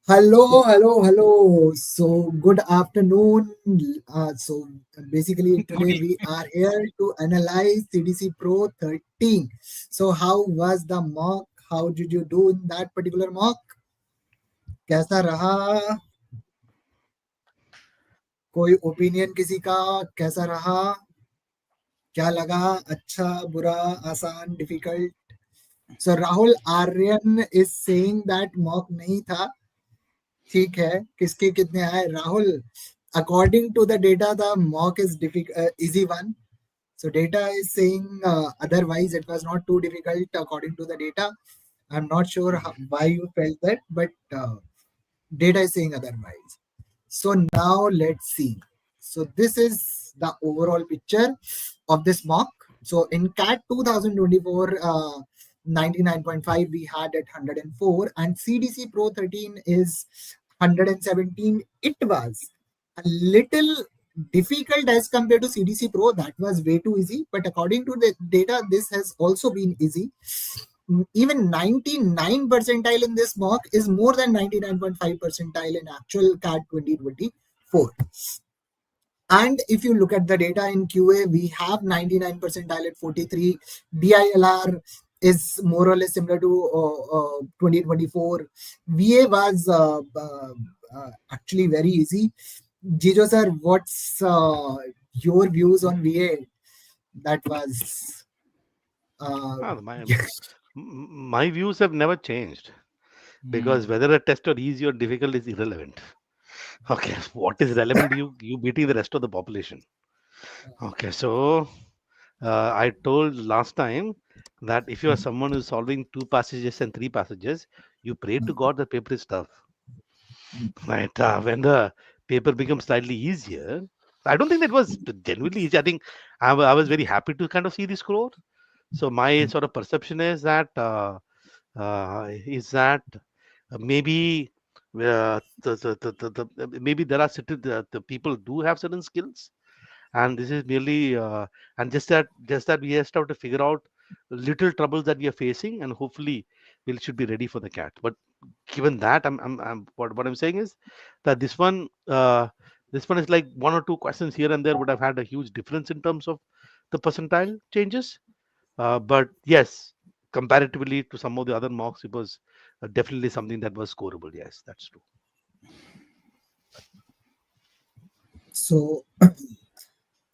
Hello. So, good afternoon. So, basically, Good today we evening. are here to analyze CDC Pro 13. So, how was the mock? How did you do in that particular mock? कैसा रहा? कोई opinion किसी का कैसा रहा? क्या लगा? अच्छा, बुरा, आसान, difficult? So, Rahul Aryan is saying that mock नहीं था. ठीक है, किसके कितने आए? Rahul, according to the data, the mock is easy one. So data is saying otherwise. It was not too difficult according to the data. I'm not sure why you felt that, but data is saying otherwise. So now let's see. So this is the overall picture of this mock. So in CAT 2024, 99.5 we had at 104, and CDC Pro 13 is 117. It was a little difficult as compared to CDC Pro. That was way too easy. But according to the data, this has also been easy. Even 99 percentile in this mock is more than 99.5 percentile in actual CAT 2024. And if you look at the data in QA, we have 99 percentile at 43. DILR is more or less similar to 2024. VA was actually very easy. Jijo sir, what's your views on VA? That was uh, Ah, my views have never changed because whether a test or easy or difficult is irrelevant. Okay, what is relevant? You beating the rest of the population. Okay, so I told last time that if you are someone who's solving 2 passages and 3 passages, you pray to God the paper is tough. Right? When the paper becomes slightly easier, I don't think that was genuinely easy. I think I was very happy to kind of see the score. So my sort of perception is that maybe maybe there are certain the people do have certain skills, and this is merely and just that we just have to figure out little troubles that we are facing, and hopefully we should be ready for the cat. But given that, what I'm saying is that this one is like 1 or 2 questions here and there would have had a huge difference in terms of the percentile changes. But yes, comparatively to some of the other mocks, it was definitely something that was scoreable. Yes, that's true. so.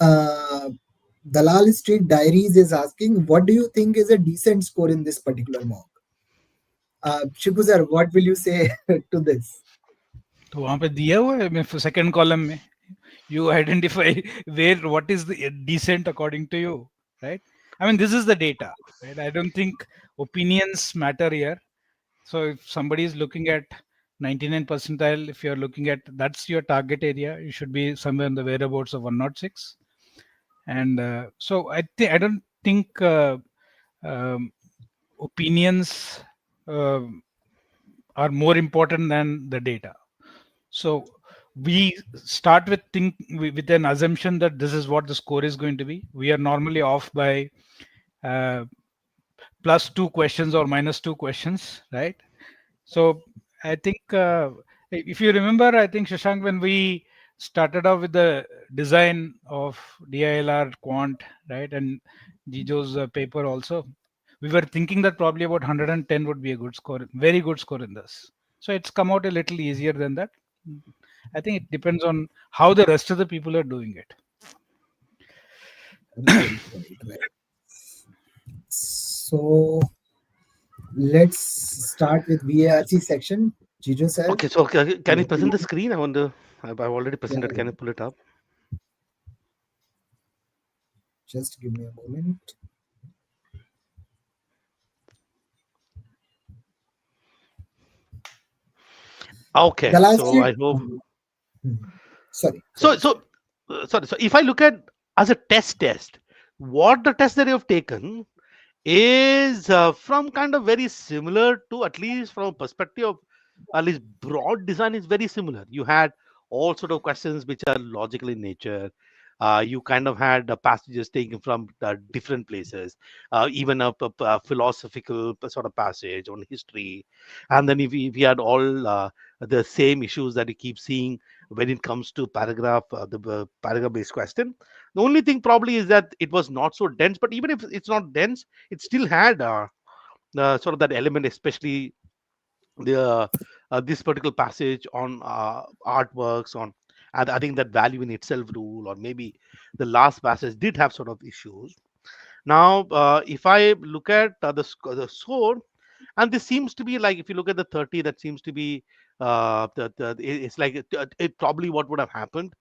Uh, Dalal Street Diaries is asking, what do you think is a decent score in this particular mock? Shibu sir, what will you say to this? तो वहां पे दिया हुआ है second column में you identify where what is the decent according to you, right? I mean, this is the data, right? I don't think opinions matter here. So if somebody is looking at 99 percentile, if you're looking at that's your target area, you should be somewhere in the whereabouts of 106. And so I don't think um, opinions uh, are more important than the data. So we start with an assumption that this is what the score is going to be. We are normally off by uh, plus 2 questions or minus 2 questions, right? So I think if you remember, I think Shashank, when we started off with the design of DILR quant, right, and Jijo's paper also, we were thinking that probably about 110 would be a good score, very good score in this. So it's come out a little easier than that. I think it depends on how the rest of the people are doing it. Right. So let's start with VARC section. Jijo sir. Okay, so can you What will present the you- screen? I wonder. I've already Yeah, presented. Can you pull it up? just give me a moment. Okay, Dalal so Street. I hope. Sorry. Sorry. So if I look at as a test, what the test that you have taken is from kind of very similar to, at least from a perspective of at least broad design, is very similar. You had all sort of questions which are logical in nature. You kind of had passages taken from different places, even a philosophical sort of passage on history. And then if we had all the same issues that you keep seeing when it comes to the paragraph based question. The only thing probably is that it was not so dense, but even if it's not dense, it still had sort of that element, especially the this particular passage on artworks on. And I think that value in itself rule, or maybe the last passage did have sort of issues. Now if I look at the score, and this seems to be like, if you look at the 30, that seems to be it's like it probably what would have happened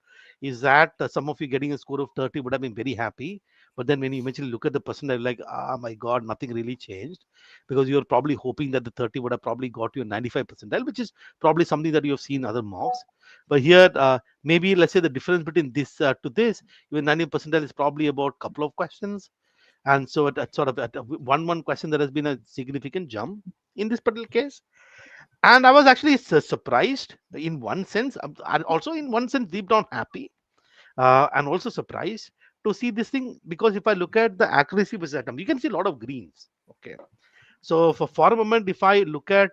is that some of you getting a score of 30 would have been very happy, but then when you eventually look at the percentile, like, ah, my god, nothing really changed, because you're probably hoping that the 30 would have probably got you a 95 percentile, which is probably something that you have seen other mocks. But here maybe let's say the difference between this to this, even 90 percentile is probably about couple of questions. And so at sort of at one question, there has been a significant jump in this particular case. And I was actually surprised in one sense, and also in one sense deep down happy, and also surprised to see this thing, because if I look at the accuracy versus attempt, you can see a lot of greens. Okay, so for a moment, if I look at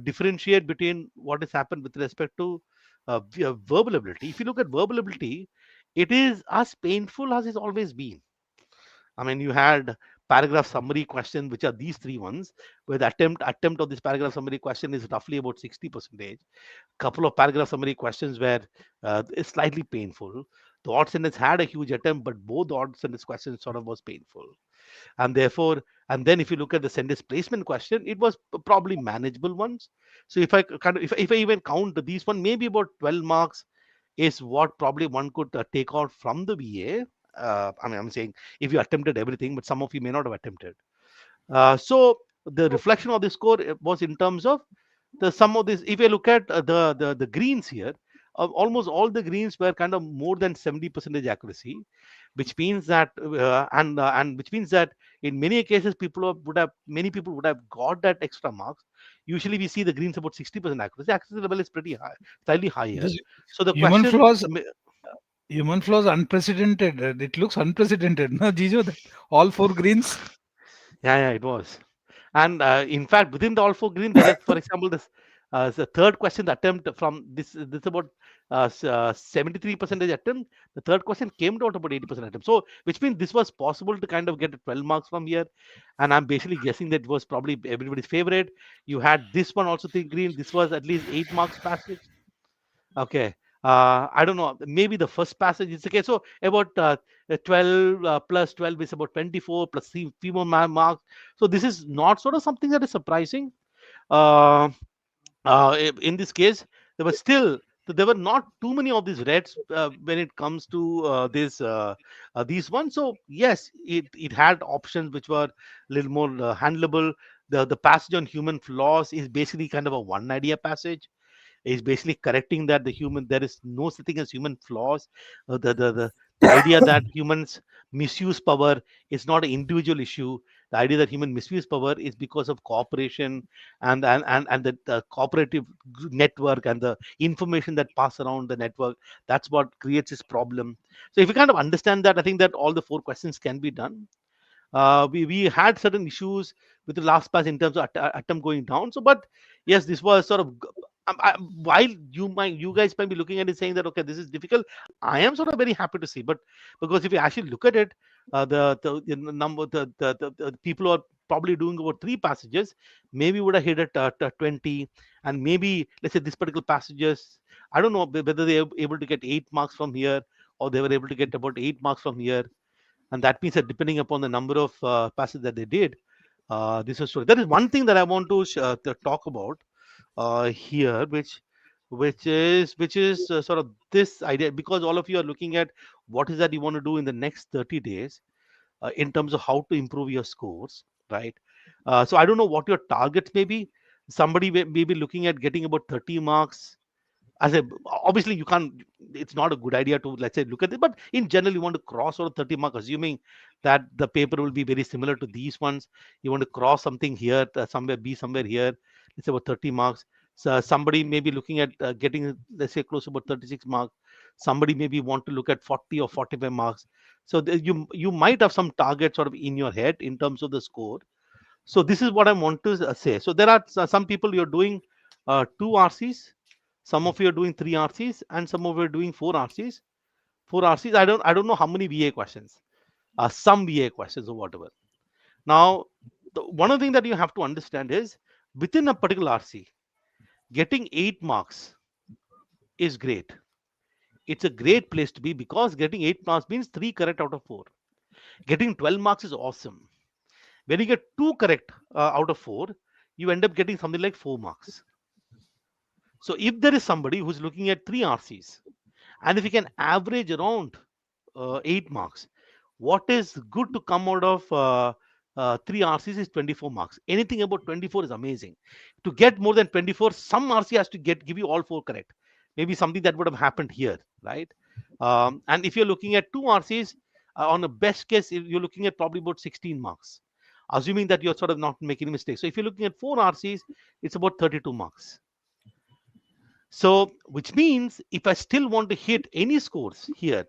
differentiate between what has happened with respect to verbal ability, if you look at verbal ability, it is as painful as it's always been. I mean, you had paragraph summary question, which are these three ones, where the attempt of this paragraph summary question is roughly about 60%. Couple of paragraph summary questions were slightly painful. The odd sentence had a huge attempt, but both the odd sentence questions sort of was painful. And therefore, and then if you look at the sentence placement question, it was probably manageable ones. So if I kind of if I even count these one, maybe about 12 marks is what probably one could take out from the VA. I mean, I'm saying if you attempted everything, but some of you may not have attempted. So the reflection of the score was in terms of the sum of this. If you look at the greens here, almost all the greens were kind of more than 70% accuracy, which means that and which means that in many cases many people would have got that extra marks. Usually we see the greens about 60% accuracy. Accuracy level is pretty high, slightly higher. This So the human question, flaws, human flaws unprecedented. It looks unprecedented, no, Jijo? That all four greens. yeah, it was. And in fact, within the all four green, there is, for example, this the third question, the attempt from this about 73% attempt. The third question came out about 80% attempt. So, which means this was possible to kind of get 12 marks from here. And I'm basically guessing that it was probably everybody's favorite. You had this one also, the green. This was at least 8 marks passage. Okay. I don't know. Maybe the first passage is okay. So about 12 plus 12 is about 24 plus few more marks. So this is not sort of something that is surprising. Uh, in this case, there were still there were not too many of these reds when it comes to these ones. So yes, it had options which were a little more handleable. The passage on human flaws is basically kind of a one idea passage, is basically correcting that there is no such thing as human flaws. The idea that humans misuse power is not an individual issue. The idea that human misuse power is because of cooperation and the cooperative network and the information that pass around the network. That's what creates this problem. So if you kind of understand that, I think that all the four questions can be done. We had certain issues with the last pass in terms of attempt going down. So, but yes, this was sort of while you guys might be looking at it saying that okay, this is difficult. I am sort of very happy to see, but because if you actually look at it, the number the people who are probably doing about three passages maybe would have hit at 20, and maybe let's say this particular passages. I don't know whether they were able to get 8 marks from here, or they were able to get about 8 marks from here. And that means that depending upon the number of passes that they did, this is story. There is one thing that I want to talk about here, which is sort of this idea, because all of you are looking at what is that you want to do in the next 30 days in terms of how to improve your scores, right? So I don't know what your targets may be. Somebody may be looking at getting about 30 marks. As a Obviously you can't, it's not a good idea to, let's say, look at it, but in general you want to cross over 30 mark, assuming that the paper will be very similar to these ones. You want to cross something here, somewhere be somewhere here, let's say about 30 marks. So somebody may be looking at getting, let's say, close to about 36 marks. Somebody maybe want to look at 40 or 45 marks. So you might have some target sort of in your head in terms of the score. So this is what I want to say. So there are some people you're doing 2 RCs, some of you are doing 3 RCs, and some of you are doing 4 RCs. 4 RCs. I don't know how many VA questions. Some VA questions or whatever. Now, one of the things that you have to understand is within a particular RC, getting 8 marks is great. It's a great place to be because getting 8 marks means 3 correct out of 4. Getting 12 marks is awesome. When you get 2 correct out of 4, you end up getting something like 4 marks. So if there is somebody who's looking at 3 RCs, and if you can average around 8 marks, what is good to come out of 3 RCs is 24 marks. Anything about 24 is amazing. To get more than 24, some RC has to give you all 4 correct. Maybe something that would have happened here, right? And if you're looking at 2 RCs, on a best case, you're looking at probably about 16 marks, assuming that you're sort of not making mistakes. So if you're looking at 4 RCs, it's about 32 marks. So, which means if I still want to hit any scores here,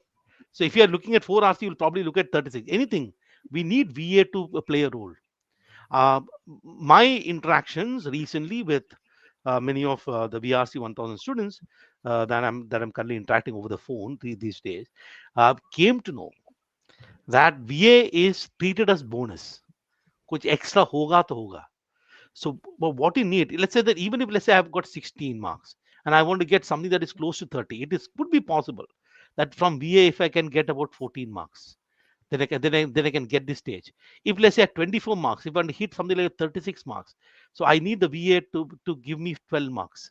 so if you are looking at 4 RC, you'll probably look at 36. Anything, we need VA to play a role. My interactions recently with many of the VRC 1000 students that I'm currently interacting over the phone these days came to know that VA is treated as bonus. कुछ extra होगा तो होगा. So, but what you need, let's say that even if, let's say, I've got 16 marks and I want to get something that is close to 30, could be possible that from VA, if I can get about 14 marks, then I can get this stage. If, let's say, at 24 marks, if I want to hit something like 36 marks, so I need the VA to give me 12 marks.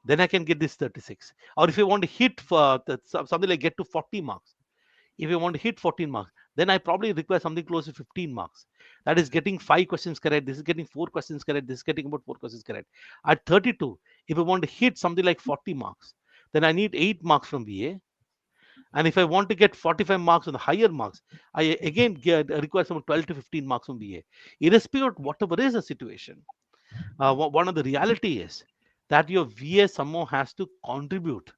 Then I can get this 36. Or if I want to hit something like get to 40 marks, if I want to hit 14 marks, then I probably require something close to 15 marks. That is getting 5 questions correct. This is getting 4 questions correct. This is getting about 4 questions correct. At 32, if I want to hit something like 40 marks, then I need 8 marks from VA. And if I want to get 45 marks on the higher marks, I again require some 12 to 15 marks from VA. Irrespective of whatever is the situation, one of the reality is that your VA somehow has to contribute.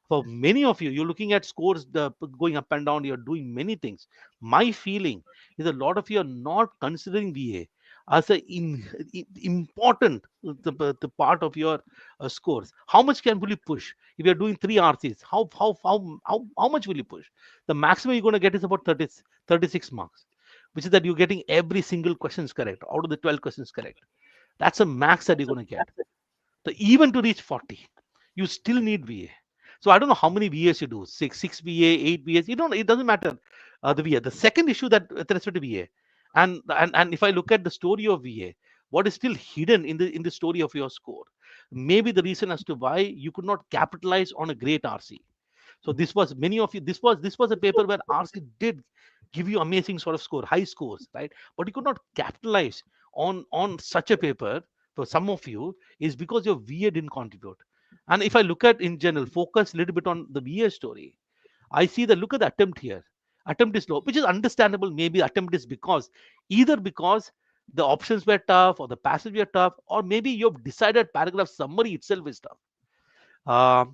For many of you, you're looking at scores going up and down, you're doing many things. My feeling is a lot of you are not considering VA as an important the part of your scores. How much will you push? If you're doing 3 RCs, how much will you push? The maximum you're going to get is about 36 marks, which is that you're getting every single questions correct out of the 12 questions correct. That's a max that you're going to get. So even to reach 40, you still need VA. So I don't know how many VAs you do, six VA, 8 VAs. You don't. It doesn't matter the VA. The second issue that with respect to VA, and if I look at the story of VA, what is still hidden in the story of your score, maybe the reason as to why you could not capitalize on a great RC. So this was many of you. This was a paper where RC did give you amazing sort of score, high scores, right? But you could not capitalize on such a paper. For some of you, is because your VA didn't contribute. And if I look at in general, focus a little bit on the VA story, I see that look at the attempt here. Attempt is low, which is understandable. Maybe attempt is either because the options were tough or the passage were tough, or maybe your decided paragraph summary itself is tough.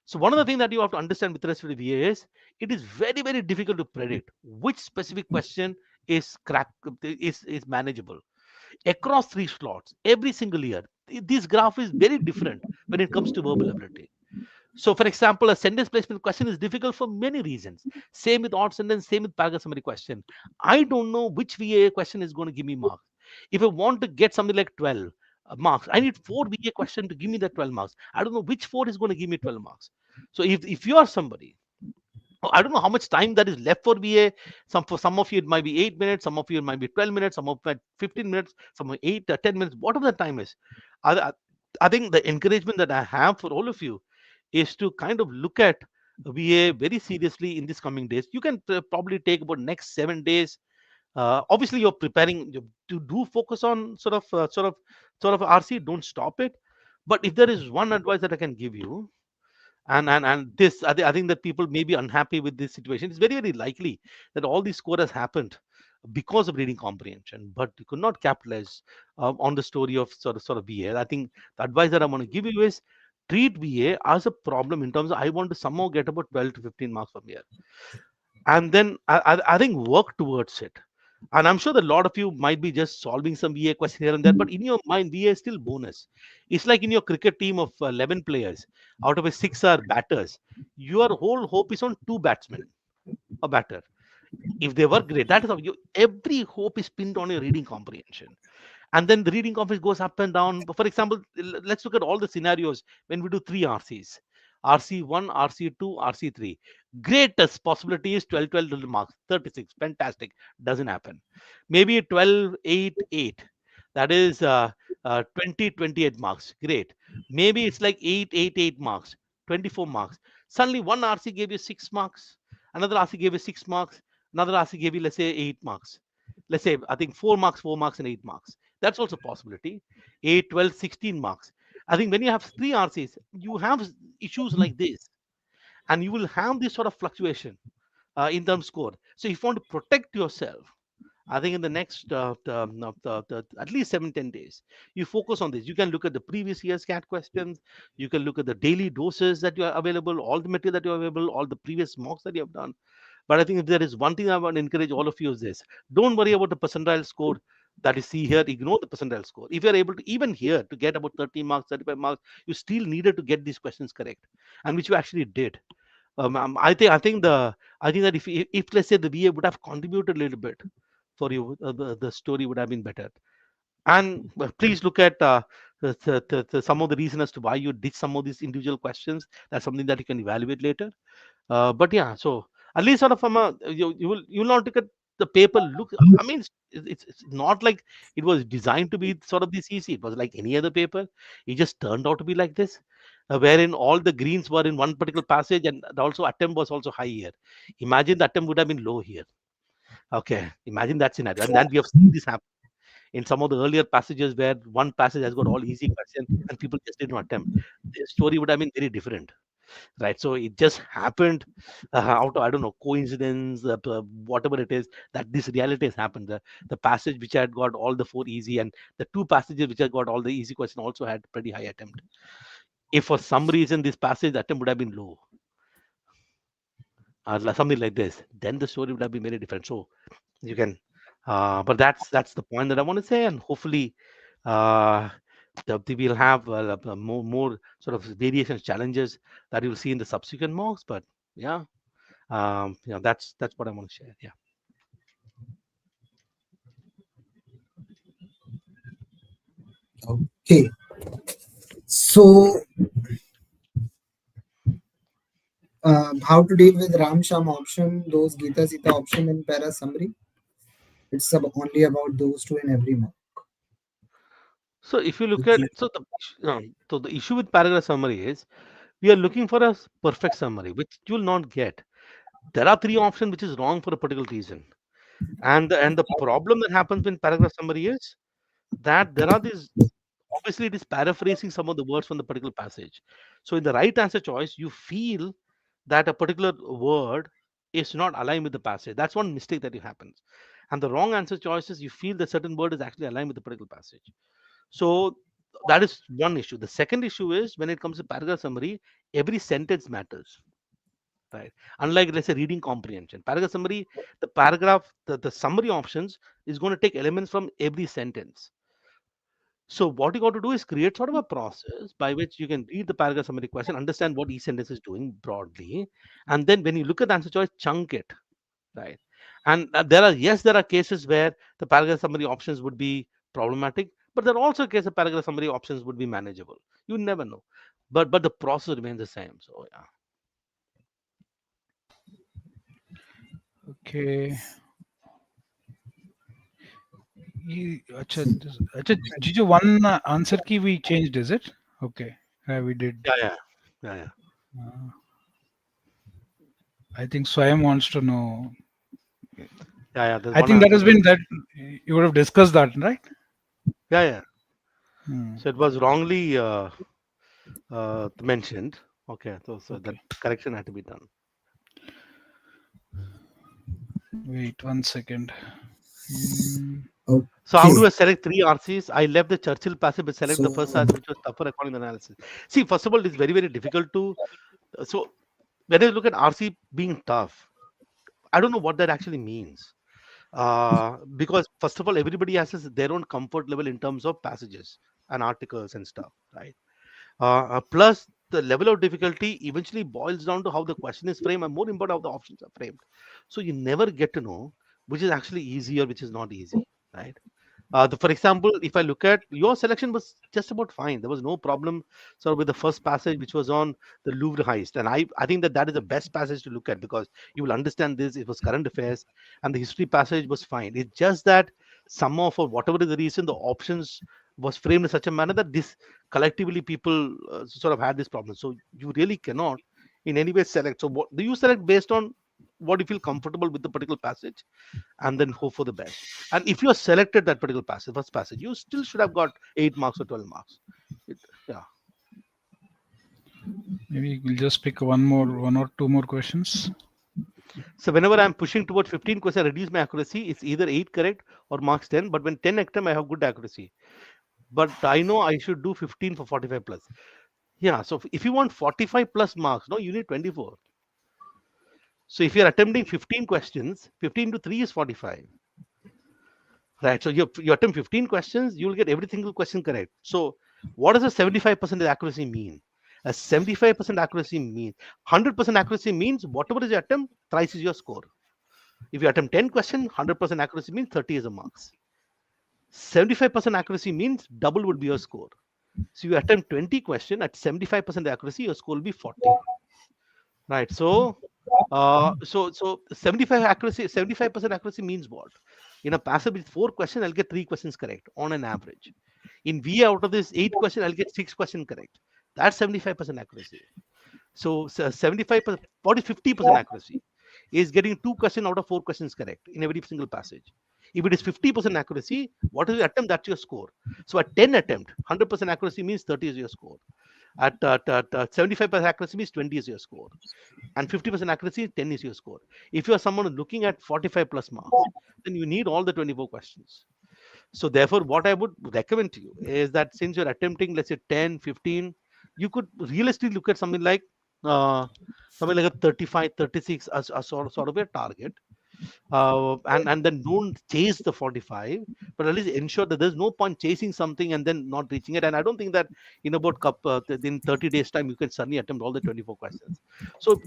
So one of the things that you have to understand with respect to VA is it is very, very difficult to predict which specific question is manageable across 3 slots every single year. This graph is very different when it comes to verbal ability. So, for example, a sentence placement question is difficult for many reasons. Same with odd sentence, same with paragraph summary question. I don't know which VA question is going to give me marks. If I want to get something like 12 marks, I need 4 VA questions to give me that 12 marks. I don't know which 4 is going to give me 12 marks. So, if you are somebody, I don't know how much time that is left for VA. For some of you, it might be 8 minutes. Some of you, it might be 12 minutes. Some of you, 15 minutes. Some of 8 or 10 minutes. Whatever the time is. I think the encouragement that I have for all of you is to kind of look at VA very seriously in these coming days. You can probably take about next 7 days. Obviously, you're preparing to do focus on sort of RC. Don't stop it. But if there is one advice that I can give you, and this I think that people may be unhappy with this situation. It's very, very likely that all this score has happened because of reading comprehension, but you could not capitalize on the story of sort of VA. I think the advice that I'm going to give you is treat VA as a problem in terms of I want to somehow get about 12 to 15 marks from here. And then I think work towards it. And I'm sure that a lot of you might be just solving some VA question here and there, but in your mind, VA is still bonus. It's like in your cricket team of 11 players, out of which 6 are batters. Your whole hope is on 2 batsmen, a batter. If they work great, that is how you, every hope is pinned on your reading comprehension. And then the reading conference goes up and down. For example, let's look at all the scenarios when we do 3 RCs: RC1, RC2, RC3. Greatest possibility is 12, 12 little marks, 36. Fantastic. Doesn't happen. Maybe 12, 8, 8. That is 20, 28 marks. Great. Maybe it's like 8, 8, 8 marks, 24 marks. Suddenly one RC gave you 6 marks. Another RC gave you 6 marks. Another RC gave you, let's say, 8 marks. Let's say, I think 4 marks, 4 marks, and 8 marks. That's also a possibility. 8, 12, 16 marks. I think when you have 3 RCs, you have issues like this, and you will have this sort of fluctuation in terms of score. So if you want to protect yourself, I think in the next at least 7-10 days, you focus on this. You can look at the previous year's CAT questions. You can look at the daily doses that you are available, all the material that you are available, all the previous mocks that you have done. But I think if there is one thing I want to encourage all of you is this: don't worry about the percentile score that you see here. Ignore the percentile score. If you're able to, even here, to get about 30 marks, 35 marks, you still needed to get these questions correct, and which you actually did. I think that if let's say the VA would have contributed a little bit for you, the story would have been better. And please look at some of the reason as to why you did some of these individual questions. That's something that you can evaluate later. But yeah, so at least sort of from a you will not look at the paper. Look, I mean, it's not like it was designed to be sort of this easy. It was like any other paper. It just turned out to be like this, wherein all the greens were in one particular passage, and also attempt was also high here. Imagine the attempt would have been low here. Okay, imagine that scenario, and then we have seen this happen in some of the earlier passages where one passage has got all easy questions and people just did not attempt. The story would have been very different, right? So it just happened out of, I don't know, coincidence, whatever it is, that this reality has happened. The passage which had got all the 4 easy, and the 2 passages which had got all the easy question also had pretty high attempt. If for some reason this passage attempt would have been low, something like this, then the story would have been very different. So you can but that's the point that I want to say, and hopefully uh we'll have more sort of variations, challenges that you'll see in the subsequent mocks. But yeah, that's what I want to share. Yeah. Okay. So, how to deal with Ram Sham option, those Gita Sita option in para summary? It's only about those 2 in every mock. So if you look at, so the issue with paragraph summary is we are looking for a perfect summary, which you will not get. There are 3 options which is wrong for a particular reason, and the problem that happens in paragraph summary is that there are these, obviously it is paraphrasing some of the words from the particular passage. So in the right answer choice, you feel that a particular word is not aligned with the passage. That's one mistake that happens. And the wrong answer choice is you feel that certain word is actually aligned with the particular passage. So that is one issue. The second issue is when it comes to paragraph summary, every sentence matters. Right. Unlike, let's say, reading comprehension, paragraph summary, the summary options is going to take elements from every sentence. So what you got to do is create sort of a process by which you can read the paragraph summary question, understand what each sentence is doing broadly, and then when you look at the answer choice, chunk it, right? And there are cases where the paragraph summary options would be problematic, but there are also cases of paragraph summary options would be manageable. You never know, but the process remains the same. So yeah. Okay. Jiju, one answer key we changed, is it? Okay. We did. Yeah. I think Swayam wants to know. Yeah. I think that has been that you would have discussed that, right? Yeah. So it was wrongly mentioned. Okay. So that correction had to be done. Wait 1 second. So how do Okay. I select three RCs? I left the Churchill passage but select the So first passage which was tougher according to the analysis. See, first of all, it's very, very difficult to. So when I look at RC being tough, I don't know what that actually means. Because first of all, everybody has their own comfort level in terms of passages and articles and stuff, right? Plus, the level of difficulty eventually boils down to how the question is framed and more important, how the options are framed. So you never get to know which is actually easy or which is not easy, right? For example, if I look at your selection was just about fine. There was no problem sort of with the first passage, which was on the Louvre heist, and I think that that is the best passage to look at because you will understand this. It was current affairs, and the history passage was fine. It's just that somehow, for whatever is the reason, the options was framed in such a manner that this collectively people sort of had this problem. So you really cannot in any way select. So what do you select based on? What you feel comfortable with the particular passage, and then hope for the best. And if you are selected that particular passage, first passage, you still should have got 8 marks or 12 marks. Yeah. Maybe we'll just pick one or two more questions. So whenever I'm pushing towards 15 questions, I reduce my accuracy. It's either 8 correct or marks 10. But when 10 attempt, I have good accuracy. But I know I should do 15 for 45 plus. Yeah. So if you want 45 plus marks, no, you need 24. So if you're attempting 15 questions, 15 to 3 is 45. Right. So you attempt 15 questions, you'll get every single question correct. So what does a 75% accuracy mean? A 75% accuracy means 100% accuracy means whatever is your attempt, thrice is your score. If you attempt 10 questions, 100% accuracy means 30 is the marks. 75% accuracy means double would be your score. So you attempt 20 questions at 75% accuracy, your score will be 40. Right. So 75% accuracy means what? In a passage with 4 questions, I'll get 3 questions correct on an average. In VA, out of this 8 questions, I'll get 6 questions correct. That's 75% accuracy. So 75%, what is 50% accuracy? Is getting 2 questions out of 4 questions correct in every single passage. If it is 50% accuracy, what is your attempt? That's your score. So at 10 attempt, 100% accuracy means 30 is your score. At 75% accuracy means 20 is your score, and 50% accuracy 10 is your score. If you are someone looking at 45 plus marks, then you need all the 24 questions. So therefore what I would recommend to you is that since you're attempting, let's say 10, 15, you could realistically look at uh, something like a 35, 36 as a sort of a target, and then don't chase the 45, but at least ensure that there's no point chasing something and then not reaching it. And I don't think that in about in 30 days time you can suddenly attempt all the 24 questions. So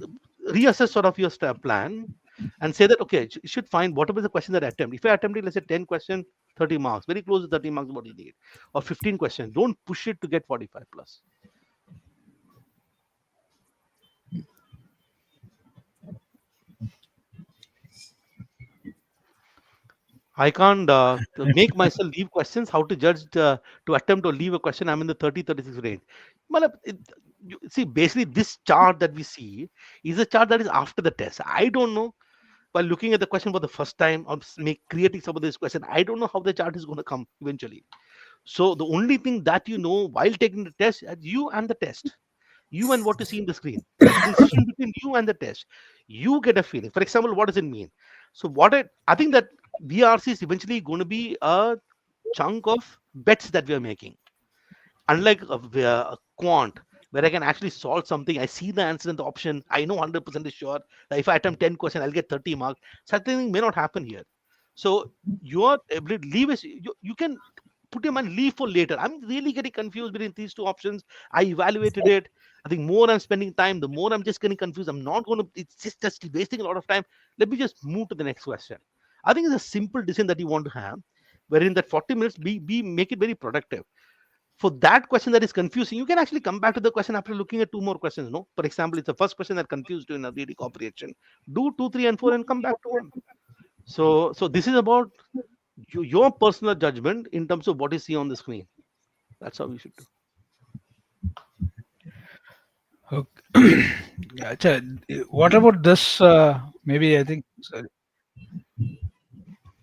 reassess sort of your plan and say that okay, you should find whatever the question that I attempt. If I attempted, let's say 10 questions, 30 marks, very close to 30 marks what you need, or 15 questions, don't push it to get 45 plus. I can't make myself leave questions. How to judge to attempt or leave a question? I'm in the 30, 36 range. Malab, see, basically, this chart that we see is a chart that is after the test. I don't know. While looking at the question for the first time or creating some of this question, I don't know how the chart is going to come eventually. So the only thing that you know while taking the test is you and the test, you and what you see in the screen. It's a decision between you and the test. You get a feeling. For example, what does it mean? So I think that VRC is eventually going to be a chunk of bets that we are making. Unlike a quant, where I can actually solve something, I see the answer in the option, I know 100% is sure that if I attempt 10 questions, I'll get 30 marks. Such thing may not happen here. So your ability, leave is, you can put your mind leave for later. I'm really getting confused between these two options. I evaluated it. I think more I'm spending time, the more I'm just getting confused. I'm not going to, it's just wasting a lot of time. Let me just move to the next question. I think it's a simple decision that you want to have, wherein that 40 minutes make it very productive. For that question that is confusing, you can actually come back to the question after looking at 2 more questions. No, for example, it's the first question that confused you in a reading comprehension. Do 2, 3, and 4 and come back to 1. So this is about your personal judgment in terms of what you see on the screen. That's how you should do. Okay. Acha, what about this? Maybe I think sorry.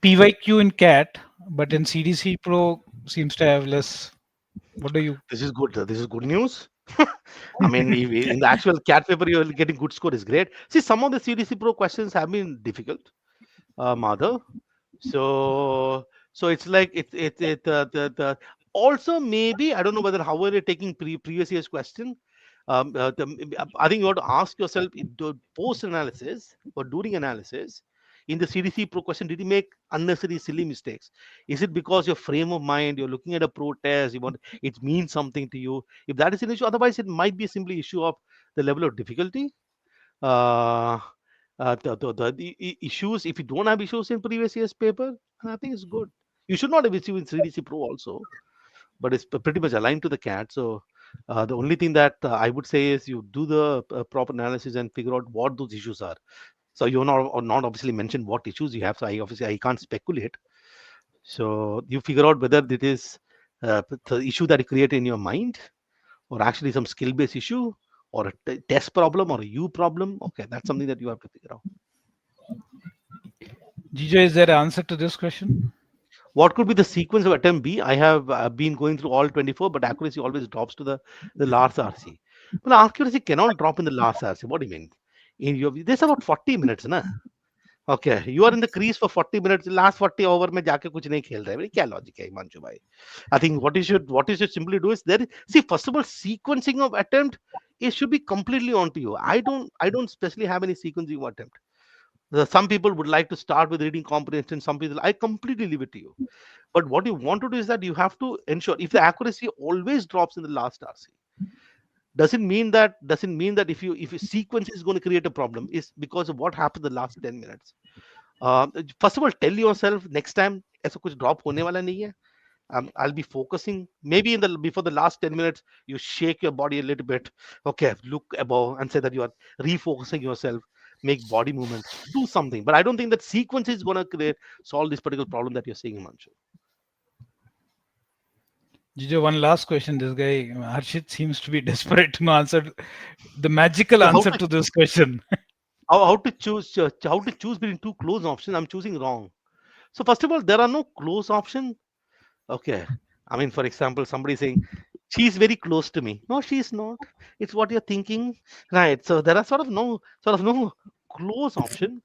PYQ in CAT, but in CDC Pro seems to have less. What do you? This is good. This is good news. I mean, in the actual CAT paper, you're getting good score is great. See, some of the CDC Pro questions have been difficult, Madhav. So So it's like the also maybe I don't know whether how are you taking previous year's question. I think you have to ask yourself in post analysis or during analysis in the CDC Pro question, did you make unnecessary silly mistakes? Is it because your frame of mind, you're looking at a pro test, you want it means something to you? If that is an issue, otherwise it might be simply issue of the level of difficulty. Uh, the issues, if you don't have issues in previous year's paper, I think it's good. You should not have issues in CDC Pro also, but it's pretty much aligned to the CAT. So the only thing that I would say is you do the proper analysis and figure out what those issues are. So you're not, or not obviously mentioned what issues you have. So I can't speculate. So you figure out whether it is the issue that you create in your mind, or actually some skill-based issue, or a test problem, or a you problem. Okay, that's something that you have to figure out. Jijo, is there an answer to this question? What could be the sequence of attempt B? I have been going through all 24, but accuracy always drops to the last RC. Well, accuracy cannot drop in the last RC. What do you mean? There's about 40 minutes, na? Okay, you are in the crease for 40 minutes. Last 40 over में जाके कुछ नहीं खेल रहे. क्या logic है हिमांशु भाई? I think what you should simply do is see, first of all, sequencing of attempt, it should be completely onto you. I don't especially have any sequencing of attempt. Some people would like to start with reading comprehension. Some people, I completely leave it to you. But what you want to do is that you have to ensure if the accuracy always drops in the last RC, doesn't mean that if you sequence is going to create a problem, is because of what happened the last 10 minutes. First of all, tell yourself next time ऐसा कुछ drop होने वाला नहीं है. I'll be focusing maybe before the last 10 minutes, you shake your body a little bit. Okay, look above and say that you are refocusing yourself, make body movement, do something. But I don't think that sequence is going to solve this particular problem that you're seeing, Manchu. Jijo, one last question. This guy Harshit seems to be desperate to answer the magical answer to this question. How to choose between two close options? I'm choosing wrong. So first of all, there are no close option. Okay, I mean, for example, somebody saying she's very close to me. No, she's not. It's what you're thinking, right? So there are sort of no close option.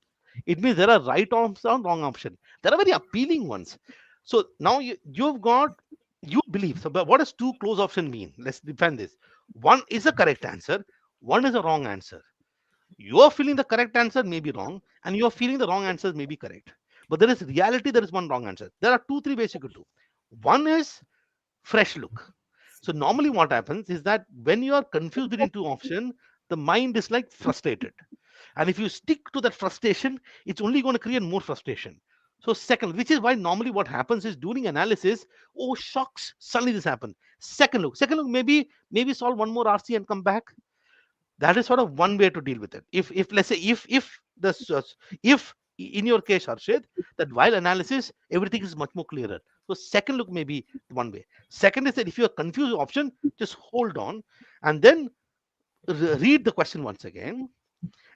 It means there are right option and wrong option. There are very appealing ones. So now you've got, you believe. So but what does two close option mean? Let's define this. One is a correct answer. One is a wrong answer. You are feeling the correct answer may be wrong, and you are feeling the wrong answer may be correct. But there is reality. There is one wrong answer. There are 2-3 ways you could do. One is fresh look. So normally what happens is that when you are confused between two options, the mind is like frustrated. And if you stick to that frustration, it's only going to create more frustration. So second, which is why normally what happens is during analysis, oh shocks, suddenly this happened. Second look, maybe solve one more RC and come back. That is sort of one way to deal with it. If let's say if in your case, Harshit, that while analysis, everything is much more clearer. So second look may be one way. Second is that if you're confused option, just hold on and then read the question once again,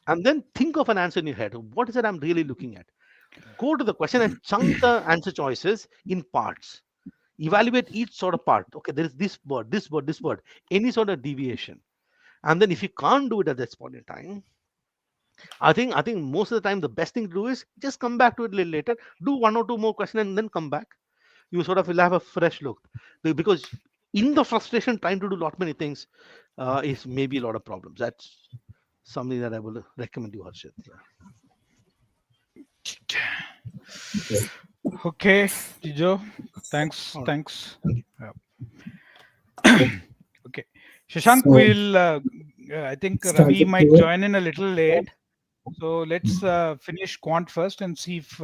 and then think of an answer in your head. What is it I'm really looking at? Go to the question and chunk the answer choices in parts. Evaluate each sort of part. Okay, there is this word, this word, this word, any sort of deviation. And then if you can't do it at this point in time, I think most of the time the best thing to do is just come back to it a little later, do one or two more questions and then come back. You sort of will have a fresh look, because in the frustration trying to do lot many things is maybe a lot of problems. That's something that I will recommend you, Harshit. Yeah. Okay, Jijo, thanks. Okay, Shashank, will I think Ravi might join in a little late, so let's finish quant first and see if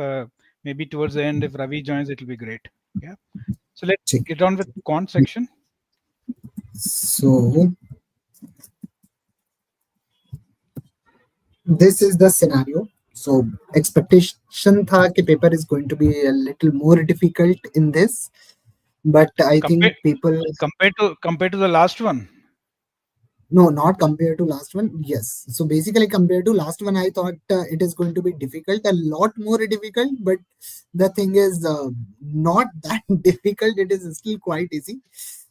maybe towards the end, if Ravi joins, it will be great. Yeah, so let's get on with quant section. So this is the scenario. So expectation tha कि paper is going to be a little more difficult in this, but I think people compared to the last one. No, not compared to last one. Yes. So basically compared to last one, I thought it is going to be difficult, a lot more difficult, but the thing is not that difficult. It is still quite easy.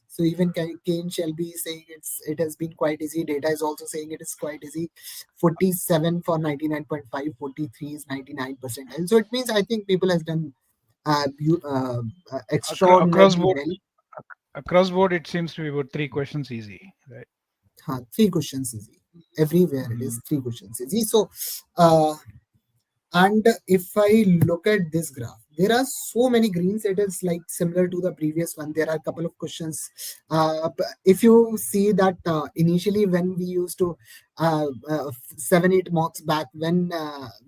So even Kane shall be saying it has been quite easy. Data is also saying it is quite easy. 47 for 99.5, 43 is 99%. And so it means I think people has done extraordinarily well. Across board, it seems to be about 3 questions easy, right? 3 questions easy. Everywhere it is 3 questions easy. So, and if I look at this graph, there are so many greens. It is like similar to the previous one. There are a couple of questions. If you see that initially when we used to 7-8 mocks back, when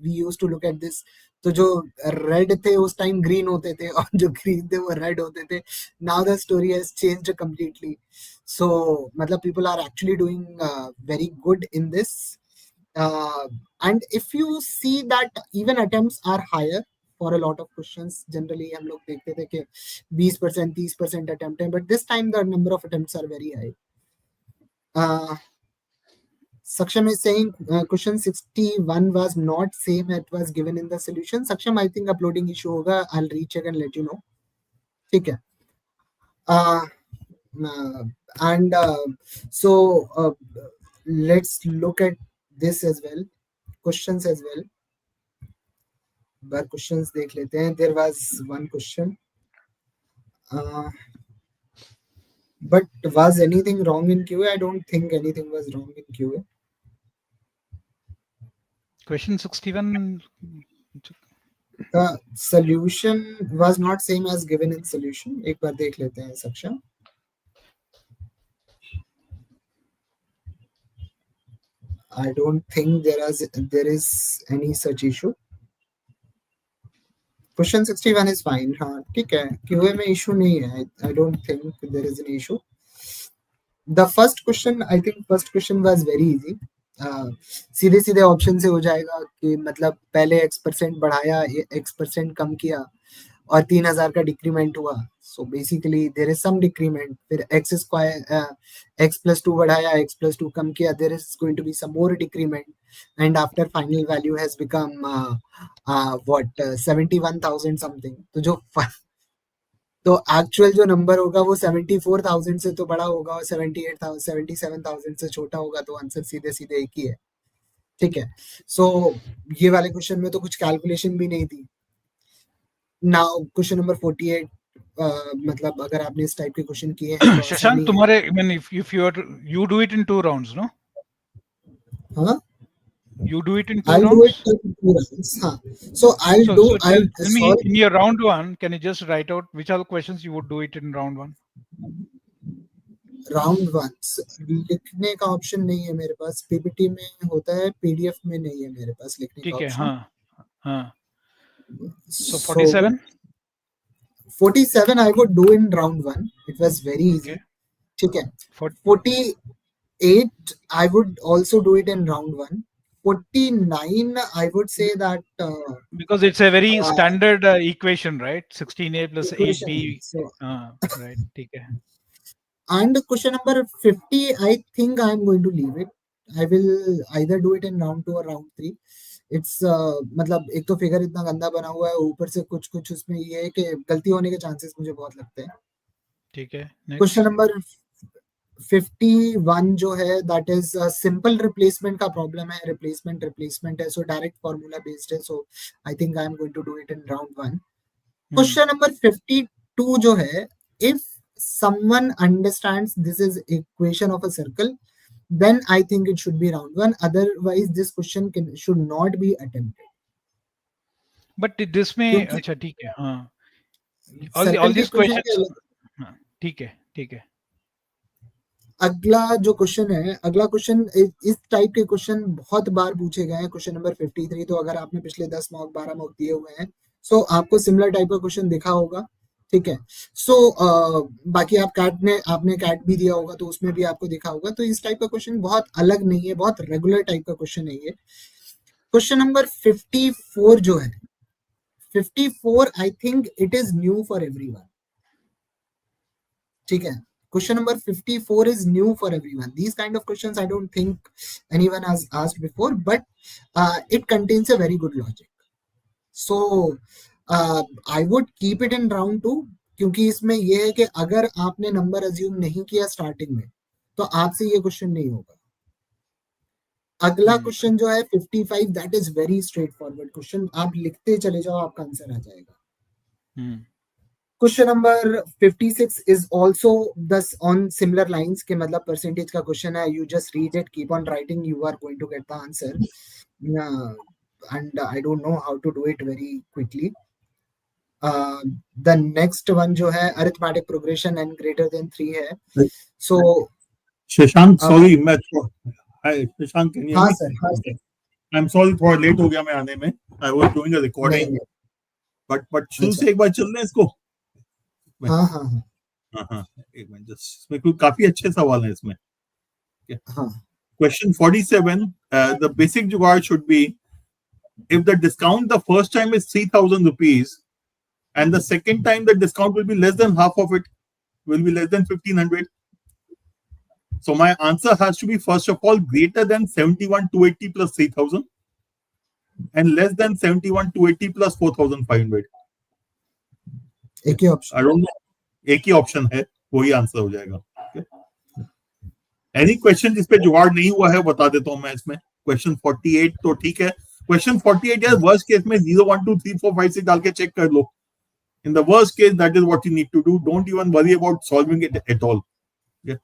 we used to look at this, तो जो red थे उस time green होते थे और जो green थे वो रेड होते थे. Now the story has changed completely. So मतलब people are actually doing very good in this. And if you see that even attempts are higher for a lot of questions, generally हम लोग देखते थे कि 20% 30% attempt है, but this time the number of attempts are very high. Saksham is saying question 61 was not same it was given in the solution. Saksham, I think uploading issue होगा. I'll recheck and let you know. ठीक है. And so let's look at this as well, questions as well. Bar questions देख लेते हैं. There was one question, but was anything wrong in QA? I don't think anything was wrong in QA. Question 61. The solution was not same as given in solution. एक बार देख लेते हैं सक्षम. I don't think there is any such issue. Question 61 is fine. हाँ ठीक है. QA में issue नहीं है. I don't think there is an issue. The first question, I think first question was very easy. सीधे सीधे ऑप्शन से हो जाएगा कि मतलब पहले x% बढ़ाया, x% कम किया और 3000 का डिक्रीमेंट हुआ. So basically there is some decrement. फिर x स्क्वायर x+2 बढ़ाया, x+2 कम किया, there is going to be some more decrement. And after final value has become what 71,000 something. तो एक्चुअल जो नंबर होगा वो 74,000 से तो बड़ा होगा और 78,000 77,000 से छोटा होगा. तो आंसर सीधे सीधे एक ही है. ठीक है. सो ये वाले क्वेश्चन में तो कुछ कैलकुलेशन भी नहीं थी. नाउ क्वेश्चन नंबर 48, मतलब अगर आपने इस टाइप के क्वेश्चन किए हैं तो शशांक, तुम्हारे I mean if you do it in 2 rounds, no? हाँ, You do it in 2 I'll rounds? do it in 2 rounds. हाँ. So tell me in your round 1, can you just write out which are the questions you would do it in round 1? Round 1 लिखने का option नहीं है मेरे पास. PPT में होता है, PDF में नहीं है मेरे पास लिखने का ऑप्शन. हाँ हाँ. So 47? 47 I would do in round 1. It was very easy. Okay. ठीक है. 48 I would also do it in round 1. 49 I would say that because it's a very standard equation, right? 16a plus equation. 8b. So, right. Okay. And question number 50, I think I'm going to leave it. I will either do it in round 2 or round 3. It's मतलब एक तो figure इतना गंदा बना हुआ है, ऊपर से कुछ कुछ उसमें ये है कि गलती होने के चांसेस मुझे बहुत लगते हैं. ठीक है. क्वेश्चन नंबर 51 जो है दैट इज सिंपल रिप्लेसमेंट का प्रॉब्लम है. रिप्लेसमेंट है, सो डायरेक्ट फॉर्मूला बेस्ड है. So I think I am going to do it in round 1. Question number 52 जो है, if someone understands this is equation of a circle, then I think it should be round 1. Otherwise this question should not be attempted. But this में अच्छा ठीक है. हाँ, all these questions. हाँ, ठीक है. अगला जो क्वेश्चन है, अगला क्वेश्चन इस टाइप के क्वेश्चन बहुत बार पूछे गए हैं. Question number 53. तो अगर आपने पिछले 10 मॉक 12 मॉक दिए हुए हैं, सो आपको सिमिलर टाइप का क्वेश्चन दिखा होगा. ठीक है. सो बाकी आपने कैट भी दिया होगा तो उसमें भी आपको दिखा होगा. तो इस टाइप का क्वेश्चन बहुत अलग नहीं है, बहुत रेगुलर टाइप का क्वेश्चन है ये. क्वेश्चन नंबर 54 जो है, 54 I think it is new for everyone. ठीक है. Question number 54 is new for everyone. These kind of questions I don't think anyone has asked before, but it contains a very good logic. So I would keep it in round 2, क्योंकि इसमें ये है कि अगर आपने number assume नहीं किया starting में तो आपसे ये क्वेश्चन नहीं होगा. अगला क्वेश्चन जो है 55, that is very straight forward question. आप लिखते चले जाओ, आपका आंसर आ जाएगा. Question number 56 is also thus on similar lines के मतलब percentage का question है. You just read it, keep on writing, you are going to get the answer. And I don't know how to do it very quickly. The next one जो है arithmetic progression n greater than 3 है. So Shashank sorry मैं Shashank can you hear हाँ me? Sir I'm sorry थोड़ा late हो गया मैं आने में. I was doing a recording. But शुरू से एक बार चल रहे हैं इसको. हाँ एक मिनट जस्ट इसमें कोई काफी अच्छे सवाल है इसमें. Question 47 the basic जुगाड़ should be if the discount the first time is 3,000 rupees and the second time the discount will be less than half of it, will be less than 1,500. So my answer has to be first of all greater than 71,280 plus 3,000 and less than 71,280 plus 4,500. एक ही option I don't know. एक ही option है वही answer हो जाएगा. Any question जिस पे जुगाड़ नहीं हुआ है बता देता हूं मैं इसमें. क्वेश्चन 48 तो ठीक है. क्वेश्चन 48 यार वर्स्ट केस में 0 1 2 3 4 5 6 डाल के चेक कर लो. In the worst case, that is what you need to do. Don't even worry about solving it at all. Yeah.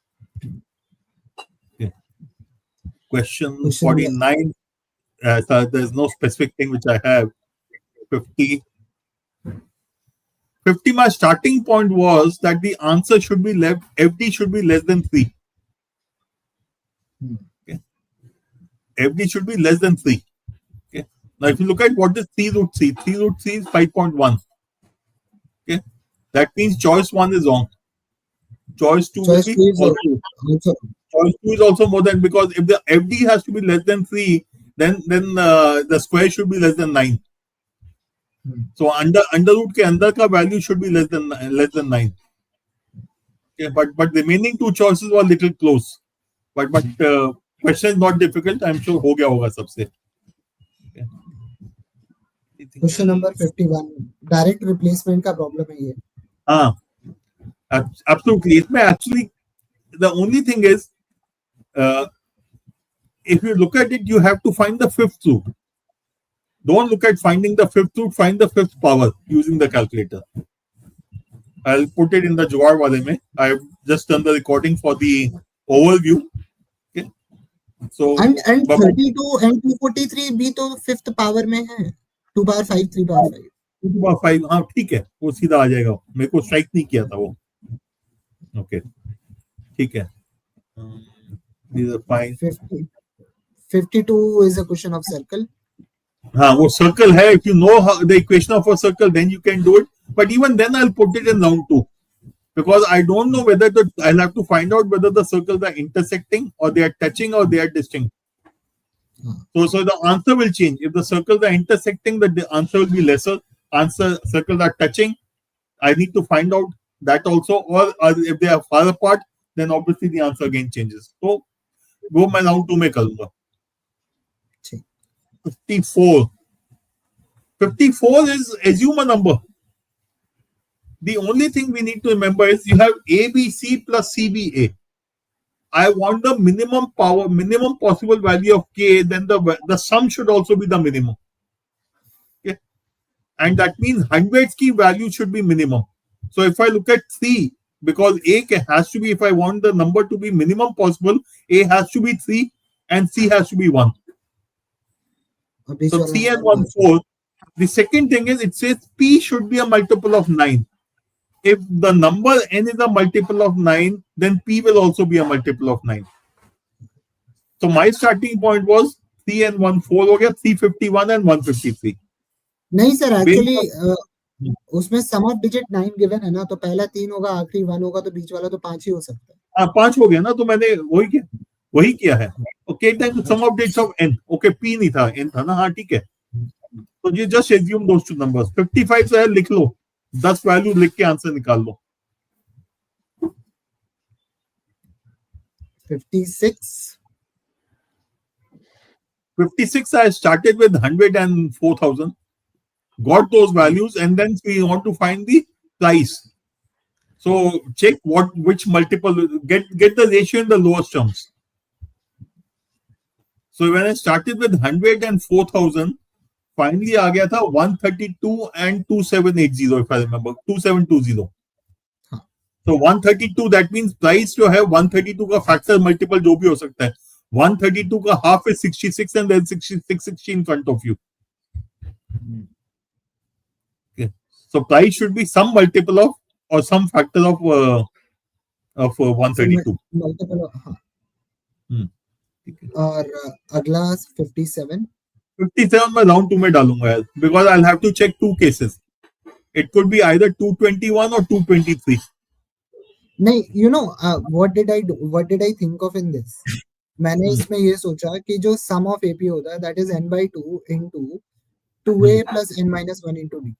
Question 49. So there's no specific thing which I have. 50. 50. My starting point was that the answer should be left. FD should be less than 3. Okay. FD should be less than 3. Okay. Now, if you look at what is 3 root 3, 3 root 3 is 5.1. Okay. That means choice 1 is wrong. Choice 2 will be also. Choice 2 is also more than, because if the FD has to be less than 3, then the square should be less than 9. So under root के अंदर का value should be less than 9. Okay, but the remaining two choices were little close. But question is not difficult. I'm sure हो गया होगा सबसे. Okay. Question number 51. Direct replacement का problem है ये. हाँ, absolutely. इसमें actually the only thing is, if you look at it, you have to find the fifth root. Don't look at finding the fifth root. Find the fifth power using the calculator. I'll put it in the जुगाड़ वाले में. I've just done the recording for the overview. Okay. So and 32 and 243 भी तो fifth power में है. 2 power 5 3 power 5. 2 power 5 हाँ ठीक है, वो सीधा आ जाएगा. मेरे को स्ट्राइक नहीं किया था वो. Okay. ठीक है. These are fine. 52 is a question of circle. हाँ वो circle है. If you know the equation of a circle, then you can do it. But even then, I'll put it in round 2 because I don't know whether I'll have to find out whether the circles are intersecting or they are touching or they are distinct. So the answer will change. If the circles are intersecting, the answer will be lesser. Circles are touching, I need to find out that also. Or if they are far apart, then obviously the answer again changes. So वो मैं round 2 में करूँगा. 54. 54 is assume a number. The only thing we need to remember is you have ABC plus CBA. I want the minimum possible value of K, then the sum should also be the minimum. Okay. And that means hundreds key value should be minimum. So if I look at C, because A has to be, if I want the number to be minimum possible, A has to be 3 and C has to be 1. So 3 and 1, 4. The second thing is it says P should be a multiple of 9. If the number n is a multiple of 9, then P will also be a multiple of 9. So my starting point was 3 and 1, 4 हो गया, 351 and 153. नहीं sir, actually उसमें सम of digit 9 given है ना, तो पहला 3 होगा, आखिरी 1 होगा, तो बीच वाला तो 5 ही हो सकता है. हाँ 5 हो गया ना, तो मैंने वही किया है. Okay, time sum of digits of n. Okay, P नहीं था, n था ना. हाँ ठीक है. तो ये just assume those two numbers. 55 से लिख लो, 10 वैल्यू लिख के आंसर निकाल लो. 56 I started with 100 and 4,000, got those values, and then we want to find the price. So check which multiple, get the ratio in the lowest terms. So when I started with 100 and 4,000, finally आ गया था 132 and 2780 if I remember 2720. तो 132 that means price जो है 132 का factor multiple जो भी हो सकता है 132 का half is 66 and then 660 in front of you. Okay. So price should be some multiple of or some factor of 132. Multiple, हाँ. ठीक है. और अगला 57. 57 मैं राउंड 2 में डालूंगा यार because I'll have to check two cases. It could be either 221 or 223. नहीं, you know what did I do? What did I think of in this? मैंने इसमें ये सोचा कि जो sum of AP होता है that is n by 2 into 2a plus n minus 1 into b.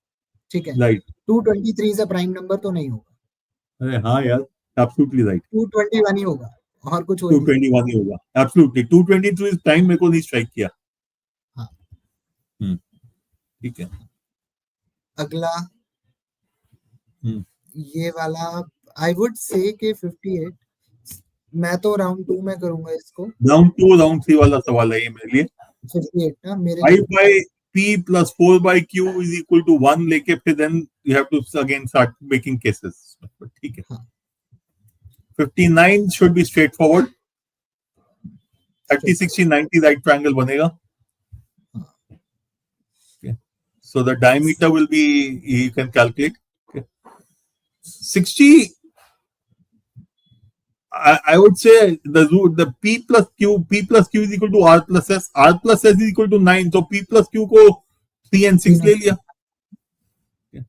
ठीक है. Right. 223 से प्राइम नंबर तो नहीं होगा. अरे हाँ यार, absolutely right. 221 ही होगा और कुछ हो ही नहीं. 221 ही होगा. Absolutely. 222 इस टाइम मेरे को नहीं स्ट्राइक किया. हाँ. ठीक है. अगला ये वाला आई वुड से कि 58. मैं तो राउंड 2 में करूंगा इसको. राउंड 2 राउंड 3 वाला सवाल है ये मेरे लिए. 58 ना मेरे 5 by p plus 4 by q is equal to 1 लेके फिर then you have to again start making cases. ठीक है. 59 should be straightforward. 30 60 90 right triangle बनेगा. Okay. So the diameter will be, you can calculate. Okay. 60, I would say the p plus q is equal to r plus s. R plus s is equal to 9. So p plus q को 3 and 6 ले लिया. Okay.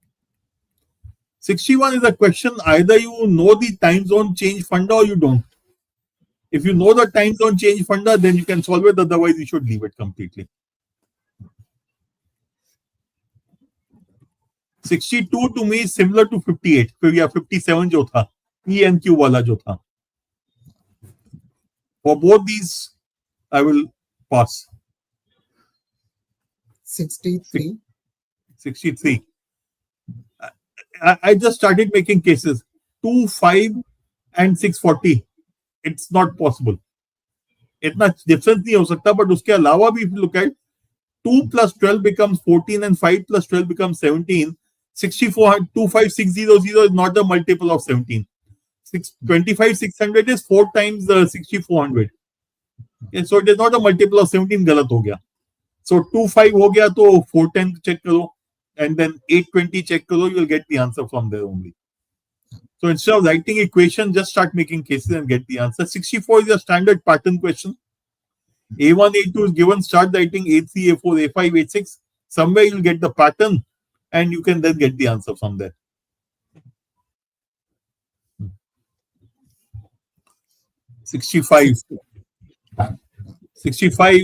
61 is a question either you know the time zone change funda or you don't. If you know the time zone change funda, then you can solve it. Otherwise, you should leave it completely. 62 to me is similar to 58. फिर या 57 जो था, P and Q वाला जो था. For both these, I will pass. 63. 63. I just started making cases. 2, 5 and 640. It's not possible. इतना difference नहीं हो सकता, but उसके अलावा भी if you look at 2 plus 12 becomes 14 and 5 plus 12 becomes 17. 64, 25600 is not the multiple of 17. 25,600 is 4 times the 6,400. Okay, so it is not a multiple of 17. गलत हो गया. So 25 हो गया तो 410 check करो and then 820 check करो. You will get the answer from there only. So instead of writing equation, just start making cases and get the answer. 64 is a standard pattern question. A1, A2 is given. Start writing A3, A4, A5, A6. Somewhere you'll get the pattern and you can then get the answer from there. 65. 65.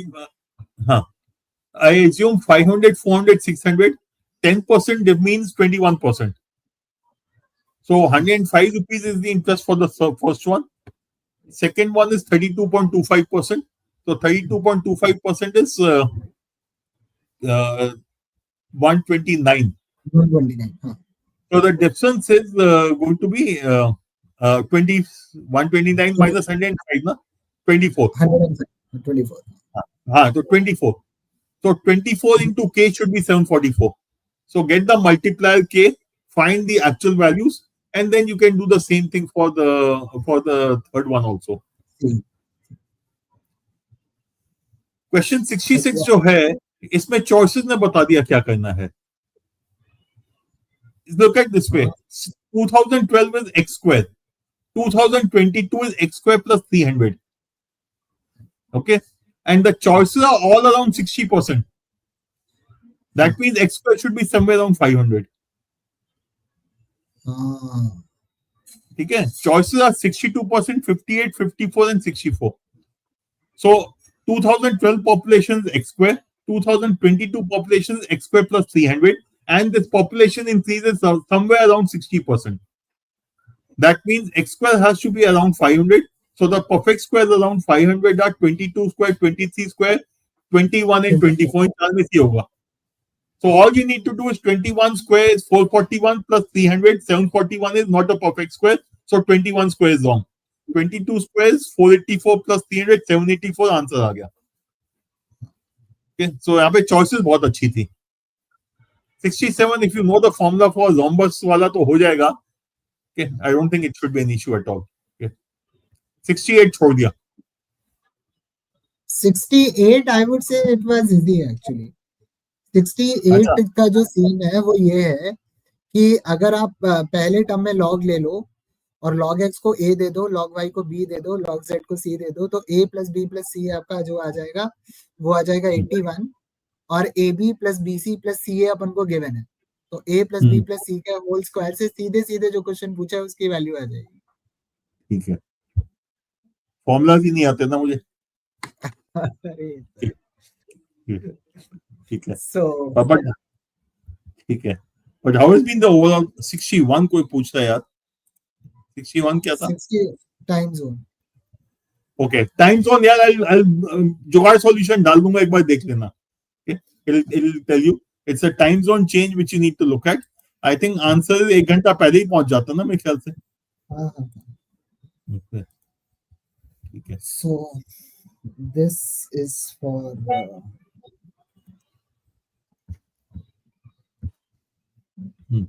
I assume 500, 400, 600. 10% means 21%. So 105 rupees is the interest for the first one. Second one is 32.25%. So 32.25% is 129. 129. Huh. So the difference is going to be 129 minus 105, na? 24. 124. So 24. So 24 into K should be 744. So get the multiplier K, find the actual values, and then you can do the same thing for the third one also. Question 66 जो है, इसमें choices ने बता दिया क्या करना है. Look at this way. 2012 is x square. 2022 is x square plus 300. Okay. And the choices are all around 60%. That means x square should be somewhere around 500. Okay. Choices are 62%, 58, 54 and 64. So 2012 population is x square. 2022 population is x square plus 300. And this population increases somewhere around 60%. That means x square has to be around 500. So the perfect square is around 500 are 22 square, 23 square, 21 and 24. So all you need to do is 21 square is 441 plus 300. 741 is not a perfect square. So 21 square is wrong. 22 square is 484 plus 300. 784 answer आ गया. Okay, so यहाँ पे choices बहुत अच्छी थी. 67, if you know the formula for rhombus वाला तो हो जाएगा. Okay, I don't think it should be an issue at all. Okay. 68 छोड़ दिया. 68 I would say it was easy actually. 68 का जो सीन है वो ये है कि अगर आप पहले टर्म में log ले लो और log x को a दे दो, log y को b दे दो, log z को c दे दो, तो a plus b plus c आपका जो आ जाएगा वो आ जाएगा 81 और ab plus bc plus ca अपन को गिवन है, तो a plus b plus c का होल स्क्वायर से सीधे सीधे जो क्वेश्चन पूछा है उसकी वैल्यू आ जाएगी. ठीक है. फॉर्मूलाज ही नहीं आते ना मुझे. ठीक है. So बट ठीक है. But how has been the overall 61 कोई पूछता है यार. 61 क्या था? 60 time zone. Okay, time zone यार I'll जुगाड़ सॉल्यूशन डाल दूंगा, एक बार देख लेना. Okay, it'll tell you. It's a time zone change which you need to look at. I think answer 1 घंटा पहले ही पहुंच जाता ना मेरे ख्याल से. हाँ. Okay. ठीक है. So this is for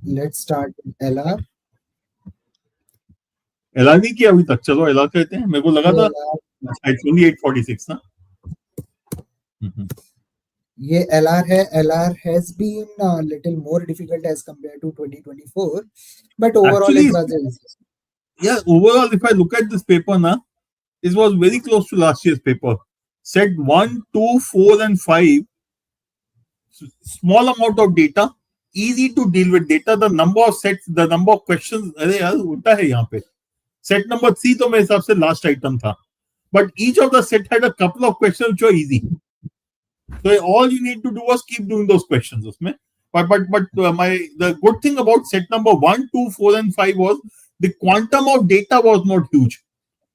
let's start with LR. LR नहीं किया अभी तक. चलो LR करते हैं. मेरे को लगा था it's only 846 ना. ये LR है. LR has been a little more difficult as compared to 2024, but overall Actually, it was easy. Yeah, overall if I look at this paper na, it was very close to last year's paper. Set 1, 2, 4 and 5, small amount of data, easy to deal with data. The number of sets, the number of questions, अरे यार उल्टा है यहाँ पे. Set number 3 तो मेरे हिसाब से last item था, but each of the set had a couple of questions which were easy. So all you need to do was keep doing those questions उसमें. But the good thing about set number 1, 2, 4 and 5 was the quantum of data was not huge.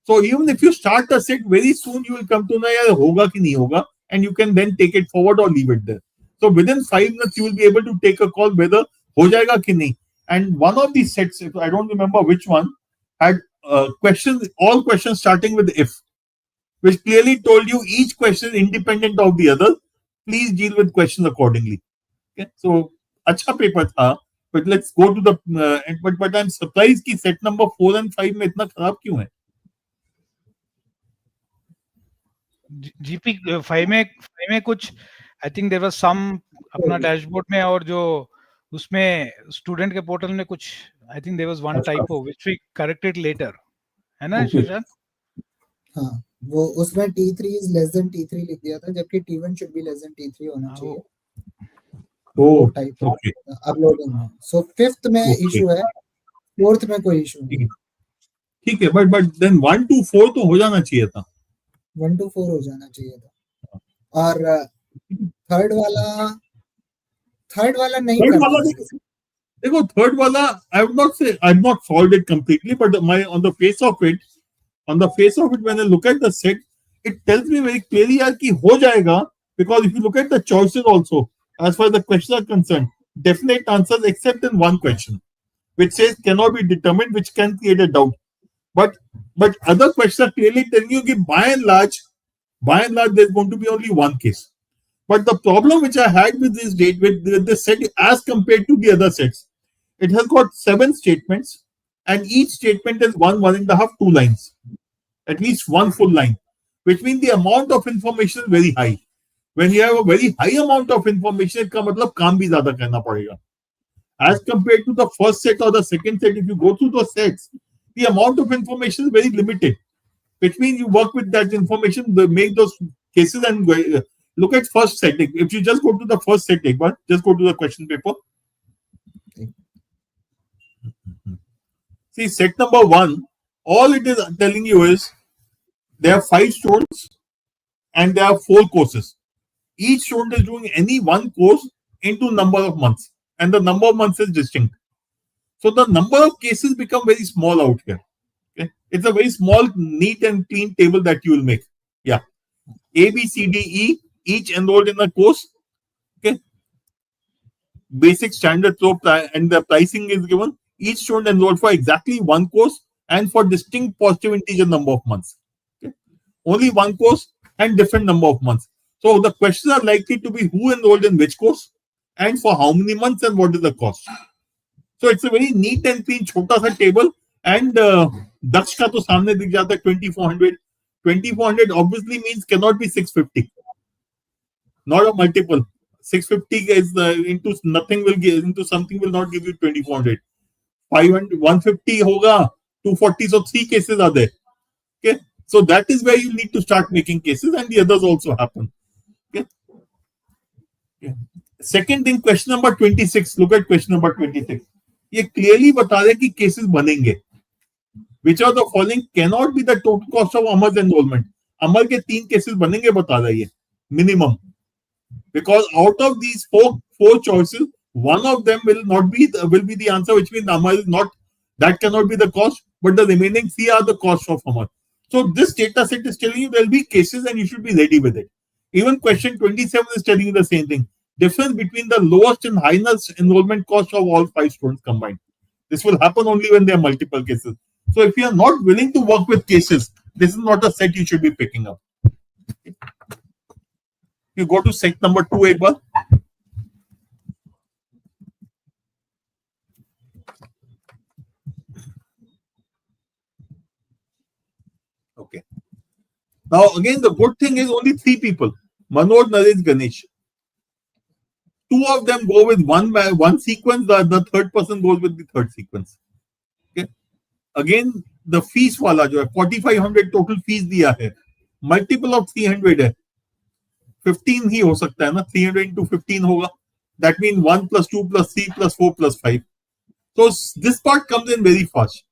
So even if you start a set, very soon you will come to know यार होगा कि नहीं होगा, and you can then take it forward or leave it there. So within 5 minutes you will be able to take a call whether हो जाएगा कि नहीं. And one of these sets, I don't remember which one, had questions, all questions starting with if, which clearly told you each question is independent of the other. Please deal with questions accordingly. Okay, so अच्छा paper था, but let's go to the but I'm surprised कि set number 4 and 5 में इतना खराब क्यों है? GP 5 में कुछ I think there was some अपना डैशबोर्ड में और जो उसमें स्टूडेंट के पोर्टल में कुछ I think there was one typo which we corrected later, है ना सुशांत? हाँ, वो उसमें T3 is less than T3 लिख दिया था, जबकि T1 should be less than T3 होना चाहिए. Oh, typo okay. uploading में. So 5th में issue है, 4th में कोई issue नहीं. ठीक है, but then 1 to 4 तो हो जाना चाहिए था. 1 to 4 हो जाना चाहिए था. और थर्ड वाला नहीं करना. देखो थर्ड वाला I would not say I've not solved it completely, but on the face of it when I look at the set, it tells me very clearly यार कि हो जाएगा, because if you look at the choices also, as far as the questions are concerned, definite answers except in one question which says cannot be determined, which can create a doubt, but other questions are clearly telling you that by and large there's going to be only one case. But the problem which I had with this date, with this set as compared to the other sets, it has got 7 statements and each statement is 1.5, 2 lines, at least one full line, which means the amount of information is very high. When you have a very high amount of information, इसका मतलब काम भी ज़्यादा करना पड़ेगा. As compared to the first set or the second set, if you go through those sets, the amount of information is very limited, which means you work with that information, make those cases and look at first set. If you just go to the first set, just go to the question paper. See, set number 1, all it is telling you is there are 5 students and there are 4 courses. Each student is doing any one course into number of months, and the number of months is distinct. So the number of cases become very small out here. Okay? It's a very small, neat and clean table that you will make. Yeah. A, B, C, D, E, each enrolled in a course. Okay. Basic standard flow and the pricing is given. Each student enrolled for exactly one course and for distinct positive integer number of months. Okay. Only one course and different number of months. So the questions are likely to be who enrolled in which course and for how many months and what is the cost. So it's a very neat and clean छोटा सा table and दक्ष का तो सामने दिख जाता है 2400. 2400 obviously means cannot be 650. Not a multiple. 650 is into nothing will give into something will not give you 2400. 500 150 होगा 240, so 3 cases are there. Okay, so that is where you need to start making cases and the others also happen. Okay. Second thing, question number 26. Look at question number 26. ये clearly बता रहे कि cases बनेंगे. Which of the following cannot be the total cost of Amar's enrollment? Amar के 3 cases बनेंगे बता रहा है ये minimum. Because out of these four choices, one of them will be the answer, which means Amar is not, that cannot be the cost, but the remaining 3 are the cost of Amar. So this data set is telling you there will be cases and you should be ready with it. Even question 27 is telling you the same thing. Difference between the lowest and highest enrollment cost of all 5 students combined. This will happen only when there are multiple cases. So if you are not willing to work with cases, this is not a set you should be picking up. You go to set number 2 एक बार. Okay. Now again, the good thing is only 3 people. Manoj, Naresh, Ganesh. 2 of them go with one sequence. The third person goes with the third sequence. Okay. Again, the fees वाला जो है 4500 total fees दिया है. Multiple of 300 है. 15 ही हो सकता है ना. 300 into 15 होगा. That means 1 plus 2 plus 3 plus 4 plus 5. So this part comes in very fast.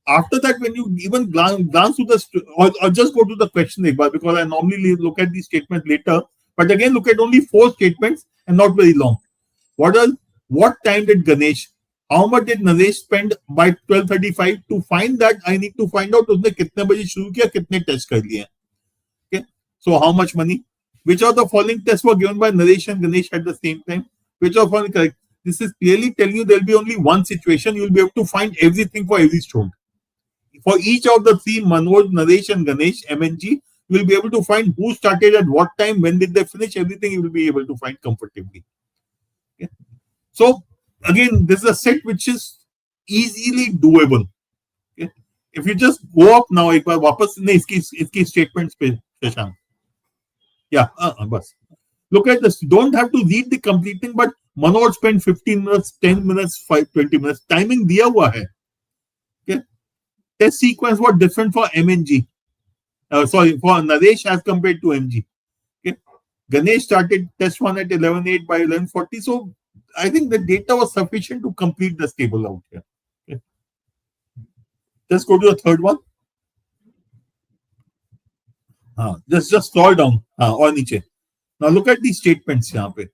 After that, when you even glance to the or just go to the question एक बार, because I normally look at these statements later, but again look at only 4 statements and not very long. What time did Ganesh? How much did Naresh spend by 12:35? To find that, I need to find out उसने कितने बजे शुरू किया, कितने test कर लिए. Okay, so how much money? Which of the following tests were given by Naresh and Ganesh at the same time? Which of the following correct? This is clearly telling you there will be only one situation. You will be able to find everything for every student. For each of the 3, Manoj, Naresh and Ganesh, MNG, you will be able to find who started at what time, when did they finish, everything you will be able to find comfortably. Okay. So, again, this is a set which is easily doable. Okay. If you just go up now, एक बार वापस नहीं इसकी statements पे Shashank. Yeah, बस. Look at this. You don't have to read the complete thing, but Manoj spent 15 minutes, 10 minutes, 20 minutes. Timing दिया हुआ है. Okay. Test sequence was different for MNG. For Naresh as compared to MG. Okay. Ganesh started test 1 at 11:08 by 11:40. So I think the data was sufficient to complete this table out here. Okay. Let's go to the third one. Just scroll down or niche. Now look at these statements यहाँ पे.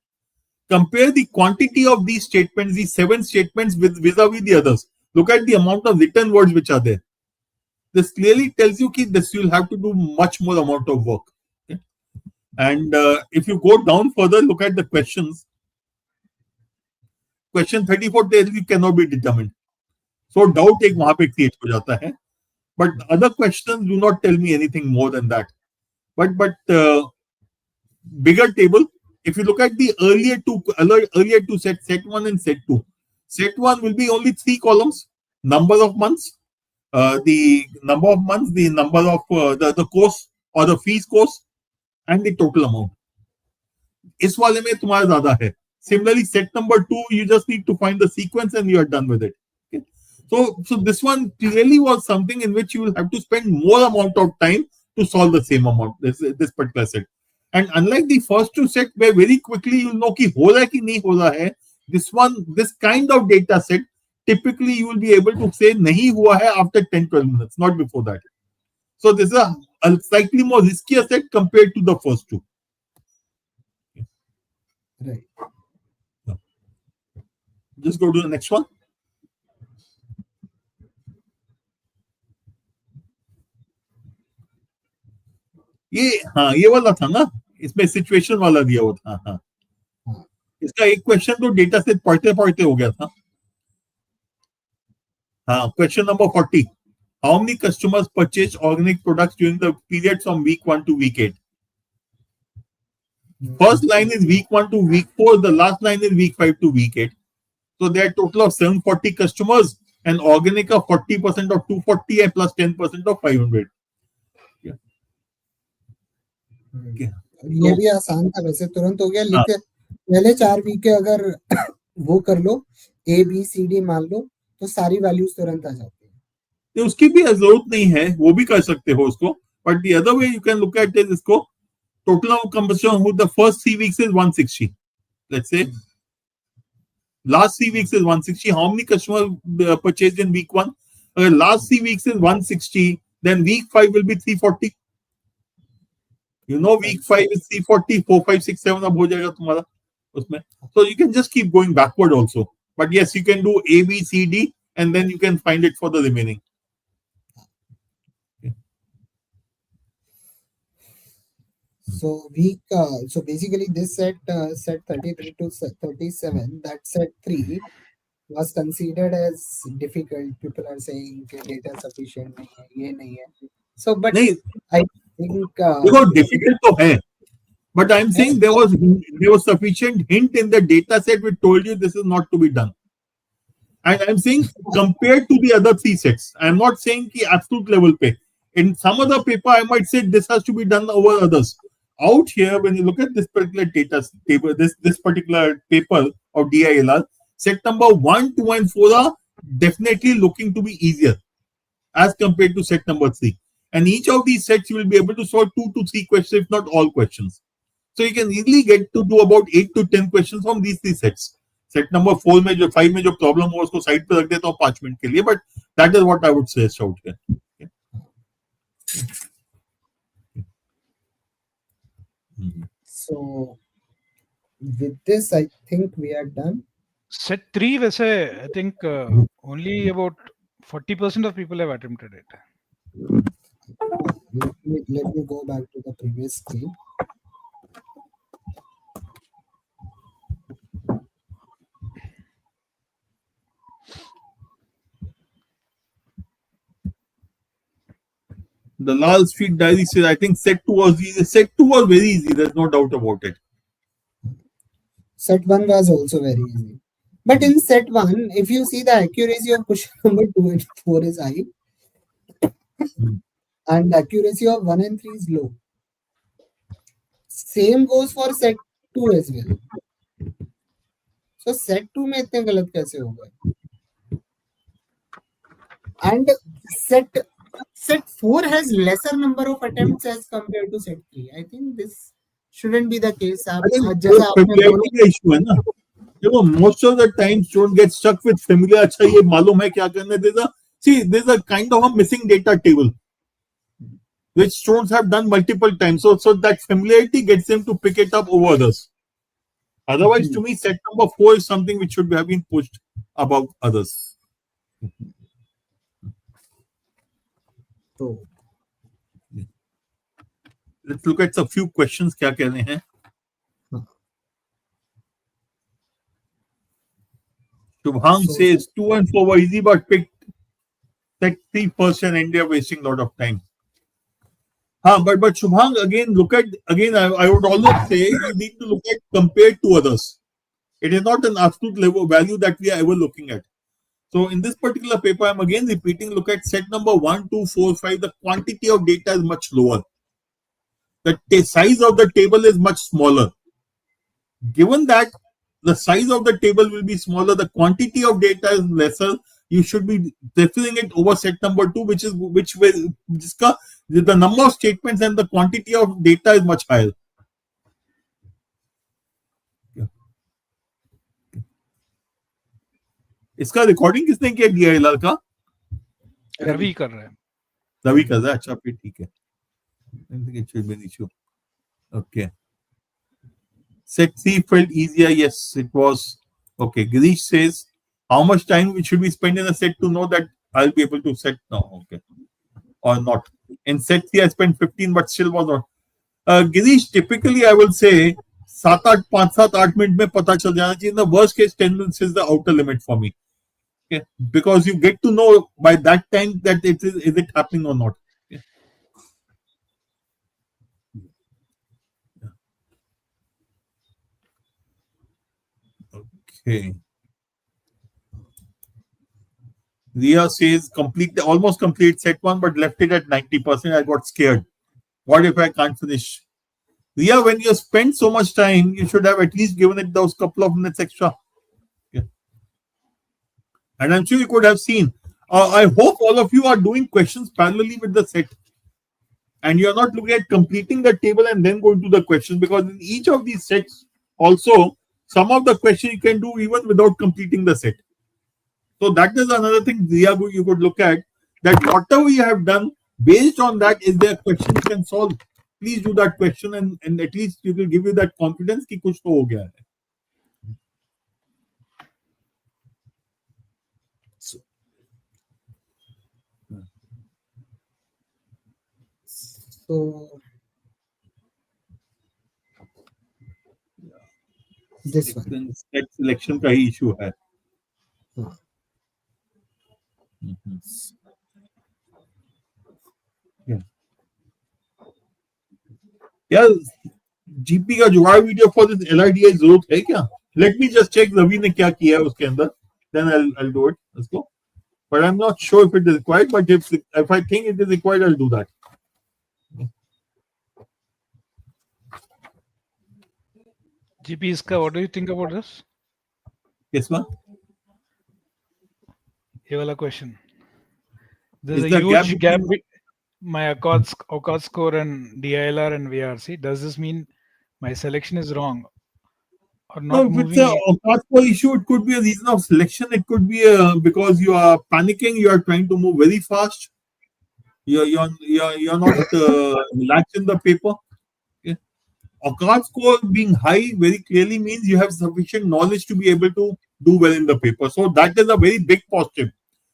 Compare the quantity of these statements, these 7 statements with vis-a-vis the others. Look at the amount of written words which are there. This clearly tells you that this you will have to do much more amount of work. Okay? And if you go down further, look at the questions. Question 34 tells you cannot be determined. So doubt एक वहाँ पे create हो जाता है. But other questions do not tell me anything more than that. But bigger table. If you look at the earlier two sets, set 1 and set 2. Set 1 will be only 3 columns. Number of months. The number of months, the number of the course or the fees course, and the total amount. इस वाले में तुम्हारा ज़्यादा है. Similarly, set number 2, you just need to find the sequence and you are done with it. Okay? So this one clearly was something in which you will have to spend more amount of time to solve the same amount. This particular set. And unlike the first 2 sets, where very quickly you will know कि हो रहा है कि नहीं हो रहा है, this kind of data set, typically you will be able to say nahi hua hai after 10-12 minutes, not before that. So this is a slightly more riskier set compared to the first 2. Right. Just go to the next one. ये वाला था ना, इसमें situation वाला दिया हुआ था. हाँ. इसका एक क्वेश्चन तो डेटा सेट पढ़ते हो गया था. Question number 40. How many customers purchased organic products during the period from week 1 to week 8? First line is week 1 to week 4. The last line is week 5 to week 8. So there are total of 740 customers and organic of 40% of 240 and plus 10% of 500. Yeah. Okay. ये भी आसान था वैसे, तुरंत हो गया. लिख पहले 4 वीक के अगर वो कर लो, ए बी सी डी मान लो, तो सारी वैल्यूज तुरंत आ जाती है. उसकी भी जरूरत नहीं है, वो भी कर सकते हो उसको. But the other way you can look at is इसको total of conversion who the first 3 weeks is 160. Let's say last 3 weeks is 160. How many customers purchased in week 1? Last 3 weeks is 160. Then week 5 will be 340. You know week 5 is 340. 4, 5, 6, 7 अब हो जाएगा तुम्हारा उसमें. So you can just keep going backward also. But yes, you can do A, B, C, D and then you can find it for the remaining. So week, so basically this set 33 to 37, that set 3 was considered as difficult. People are saying data sufficient नहीं है, ये नहीं है. So but नहीं, I think देखो difficult तो है. But I'm saying there was sufficient hint in the data set which told you this is not to be done. And I'm saying compared to the other 3 sets, I'm not saying ki absolute level pe. In some other paper, I might say this has to be done over others. Out here, when you look at this particular data table, this particular paper of DILR, set number 1, 2, and 4 are definitely looking to be easier as compared to set number 3. And each of these sets you will be able to solve 2 to 3 questions, if not all questions. So you can easily get to do about 8 to 10 questions from these 3 sets. Set number 4 में जो 5 में जो problem हो उसको side पे रख देता हूँ 5 मिनट के लिए. But that is what I would suggest out here. Okay. So with this, I think we are done. Set 3 वैसे I think only about 40% of people have attempted it. Let me go back to the previous screen. The Lal Street Diary says, I think set 2 was easy. Set 2 was very easy. There's no doubt about it. Set 1 was also very easy. But in set 1, if you see the accuracy of question number 2 and 4 is high, and accuracy of 1 and 3 is low. Same goes for set 2 as well. So set 2 में इतने गलत कैसे हो गए? And set 4 has lesser number of attempts as compared to set 3. I think this shouldn't be the case. I think familiarity का issue है ना. You know, most of the time students get stuck with familiar. अच्छा ये मालूम है क्या करना है. There's a kind of a missing data table which students have done multiple times. So that familiarity gets them to pick it up over others. Otherwise, to me, set number 4 is something which should have been pushed above others. So let's look at a few questions. क्या कह रहे हैं? Shubham says 2 and 4 were easy, but picked set 3 first and ended up wasting a lot of time. But Shubham, again, I would always say you need to look at compared to others. It is not an absolute level value that we are ever looking at. So in this particular paper, I'm again repeating, look at set number 1, 2, 4, 5. The quantity of data is much lower. The size of the table is much smaller. Given that the size of the table will be smaller, the quantity of data is lesser, you should be preferring it over set number 2, the number of statements and the quantity of data is much higher. इसका recording किसने किया DILR का? रवि कर रहा है. रवि कर रहा है. अच्छा फिर ठीक है. I think it should be an issue. Okay. Set 3 felt easier. Yes, it was. Okay. Girish says, how much time should we spend in a set to know that I'll be able to set now? Okay. Or not. In set 3, I spent 15, but still was not. Girish, typically I will say 7-8 minutes में पता चल जाना चाहिए. In the worst case, 10 minutes is the outer limit for me. Okay. Because you get to know by that time that is it happening or not. Okay. Okay. Ria says almost complete set 1, but left it at 90%. I got scared. What if I can't finish? Ria, when you spend so much time, you should have at least given it those couple of minutes extra. Yeah. And I'm sure you could have seen. I hope all of you are doing questions parallelly with the set. And you're not looking at completing the table and then going to the questions, because in each of these sets, also, some of the questions you can do even without completing the set. So that is another thing you could look at, that whatever you have done, based on that, is there a question you can solve? Please do that question, and at least it will give you that confidence कि कुछ तो हो गया है. So this one. Set selection का ही issue है. Yeah, GP का जुगाड़ वीडियो for this LRDI जरूरत है क्या? Let me just check Ravi ने क्या किया है उसके अंदर. Then I'll do it. Let's go. But I'm not sure if it is required. But if I think it is required, I'll do that. GP iska, what do you think about this? Yes, ma'am. ये वाला question. There's Is a the huge gap between my OCAD score and DILR and VARC. Does this mean my selection is wrong or not No, if moving? it's a OCAD issue, it could be a reason of selection. It could be because you are panicking. You are trying to move very fast. You're not relaxed in the paper. Okay. OCAD score being high very clearly means you have sufficient knowledge to be able to do well in the paper. So that is a very big positive.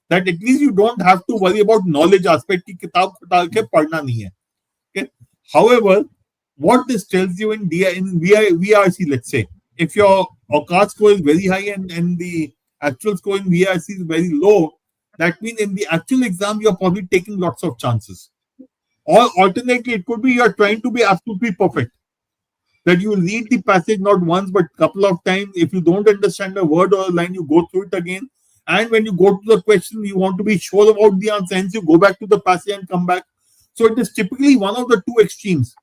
That at least you don't have to worry about knowledge aspect की किताब उठा के पढ़ना नहीं है. Okay. However, what this tells you in VRC, let's say, if your OCAD score is very high and the actual score in VRC is very low, that means in the actual exam you're probably taking lots of chances. Or alternately, it could be you're trying to be absolutely perfect. That you will read the passage not once but a couple of times. If you don't understand a word or a line, you go through it again. And when you go to the question, you want to be sure about the answer, hence you go back to the passage and come back. So it is typically one of the two extremes.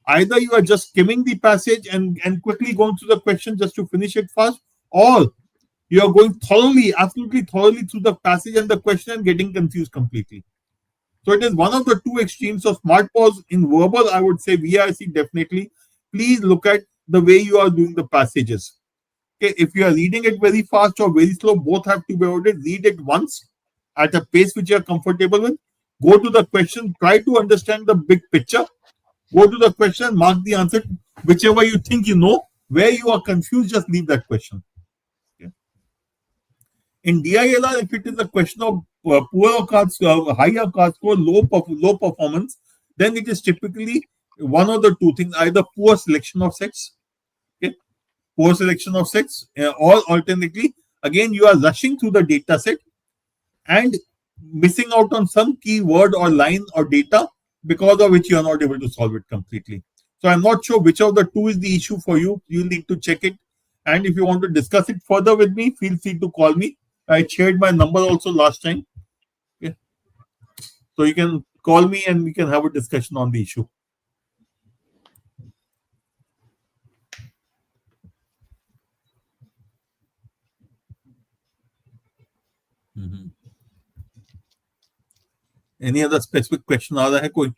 Either you are just skimming the passage and quickly going through the question just to finish it fast, or you are going absolutely thoroughly through the passage and the question and getting confused completely. So it is one of the two extremes. So smart pause in verbal, I would say VRC definitely. Please look at the way you are doing the passages. Okay, if you are reading it very fast or very slow, both have to be ordered. Read it once at a pace which you are comfortable with. Go to the question, try to understand the big picture. Go to the question, mark the answer, whichever you think you know. Where you are confused, just leave that question. Okay. In DILR, if it is a question of poor OCAD score, high OCAD score, low performance, then it is typically one of the two things: either poor selection of sets, poor selection of sets, or alternately, again, you are rushing through the data set and missing out on some keyword or line or data because of which you are not able to solve it completely. So I'm not sure which of the two is the issue for you. You need to check it. And if you want to discuss it further with me, feel free to call me. I shared my number also last time. Okay. So you can call me and we can have a discussion on the issue. Any other specific question आ रहा है कोई?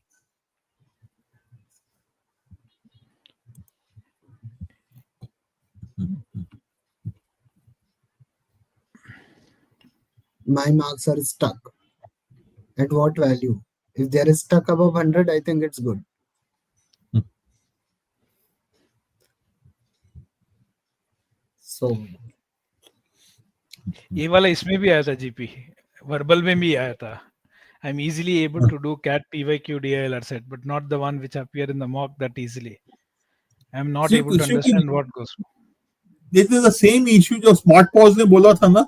My marks are stuck. At what value? If they are stuck above 100, I think it's good. So ये वाला इसमें भी आया था GP, verbal में भी आया था. I'm easily able to do CAT PYQ DILR set, but not the one which appear in the mock that easily. I'm not able to understand what goes. This is the same issue जो smart pause ने बोला था ना.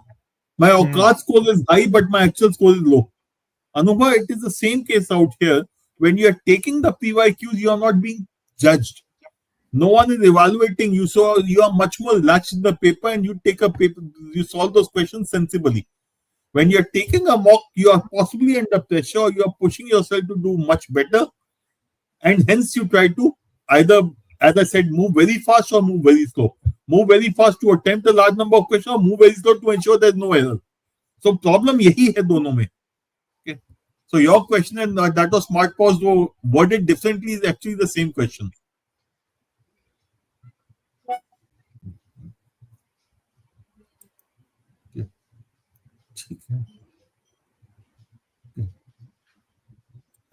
My OCAD score is high, but my actual score is low. Anubha, it is the same case out here. When you are taking the PYQs, you are not being judged. No one is evaluating you, so you are much more relaxed in the paper, and you take a paper, you solve those questions sensibly. When you're taking a mock, you are possibly under pressure, you are pushing yourself to do much better, and hence you try to either, as I said, move very fast or move very slow. Move very fast to attempt a large number of questions, or move very slow to ensure there's no error. So problem यही है दोनों में. Okay. So your question and that was smart pause, though worded differently, is actually the same question.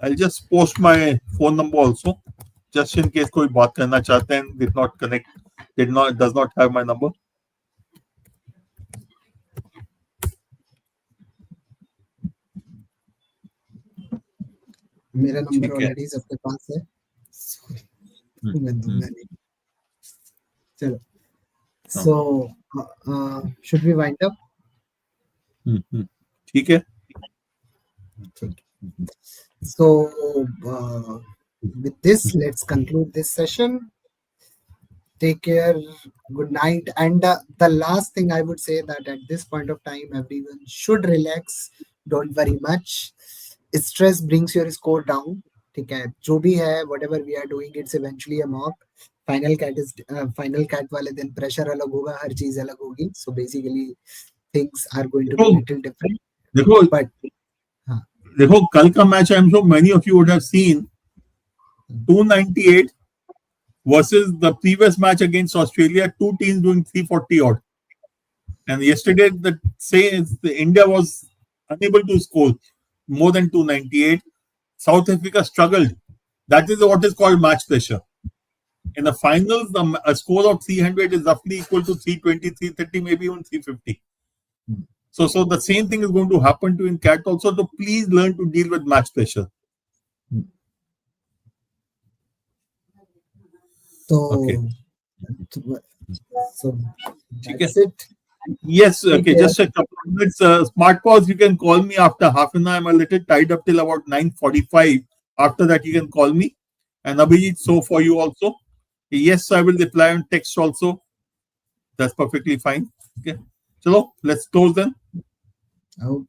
I'll just post my phone number also, just in case कोई बात करना चाहते हैं, did not connect, does not have my number. मेरा number already सबके पास है, मैं दूंगा नहीं. चलो, so should we wind up? ठीक है. So with this, let's conclude this session. Take care. Good night. And the last thing I would say that at this point of time, everyone should relax. Don't worry much. Stress brings your score down. ठीक है, जो भी है, whatever we are doing, it's eventually a mock. Final cat वाले दिन pressure अलग होगा, हर चीज अलग होगी. So basically, things are going to be a little different. देखो कल का match, I'm sure many of you would have seen 298 versus the previous match against Australia, two teams doing 340 odd. And yesterday, India was unable to score more than 298. South Africa struggled. That is what is called match pressure. In the finals, a score of 300 is roughly equal to 320, 330, maybe even 350. So the same thing is going to happen to in CAT also. So please learn to deal with match pressure. Okay. So that's it. Yes, okay, just a couple of minutes. Smart pause, you can call me after half an hour. I'm a little tied up till about 9:45. After that, you can call me. And Abhijit, so for you also. Yes, I will reply on text also. That's perfectly fine. Okay. So let's close then. Okay.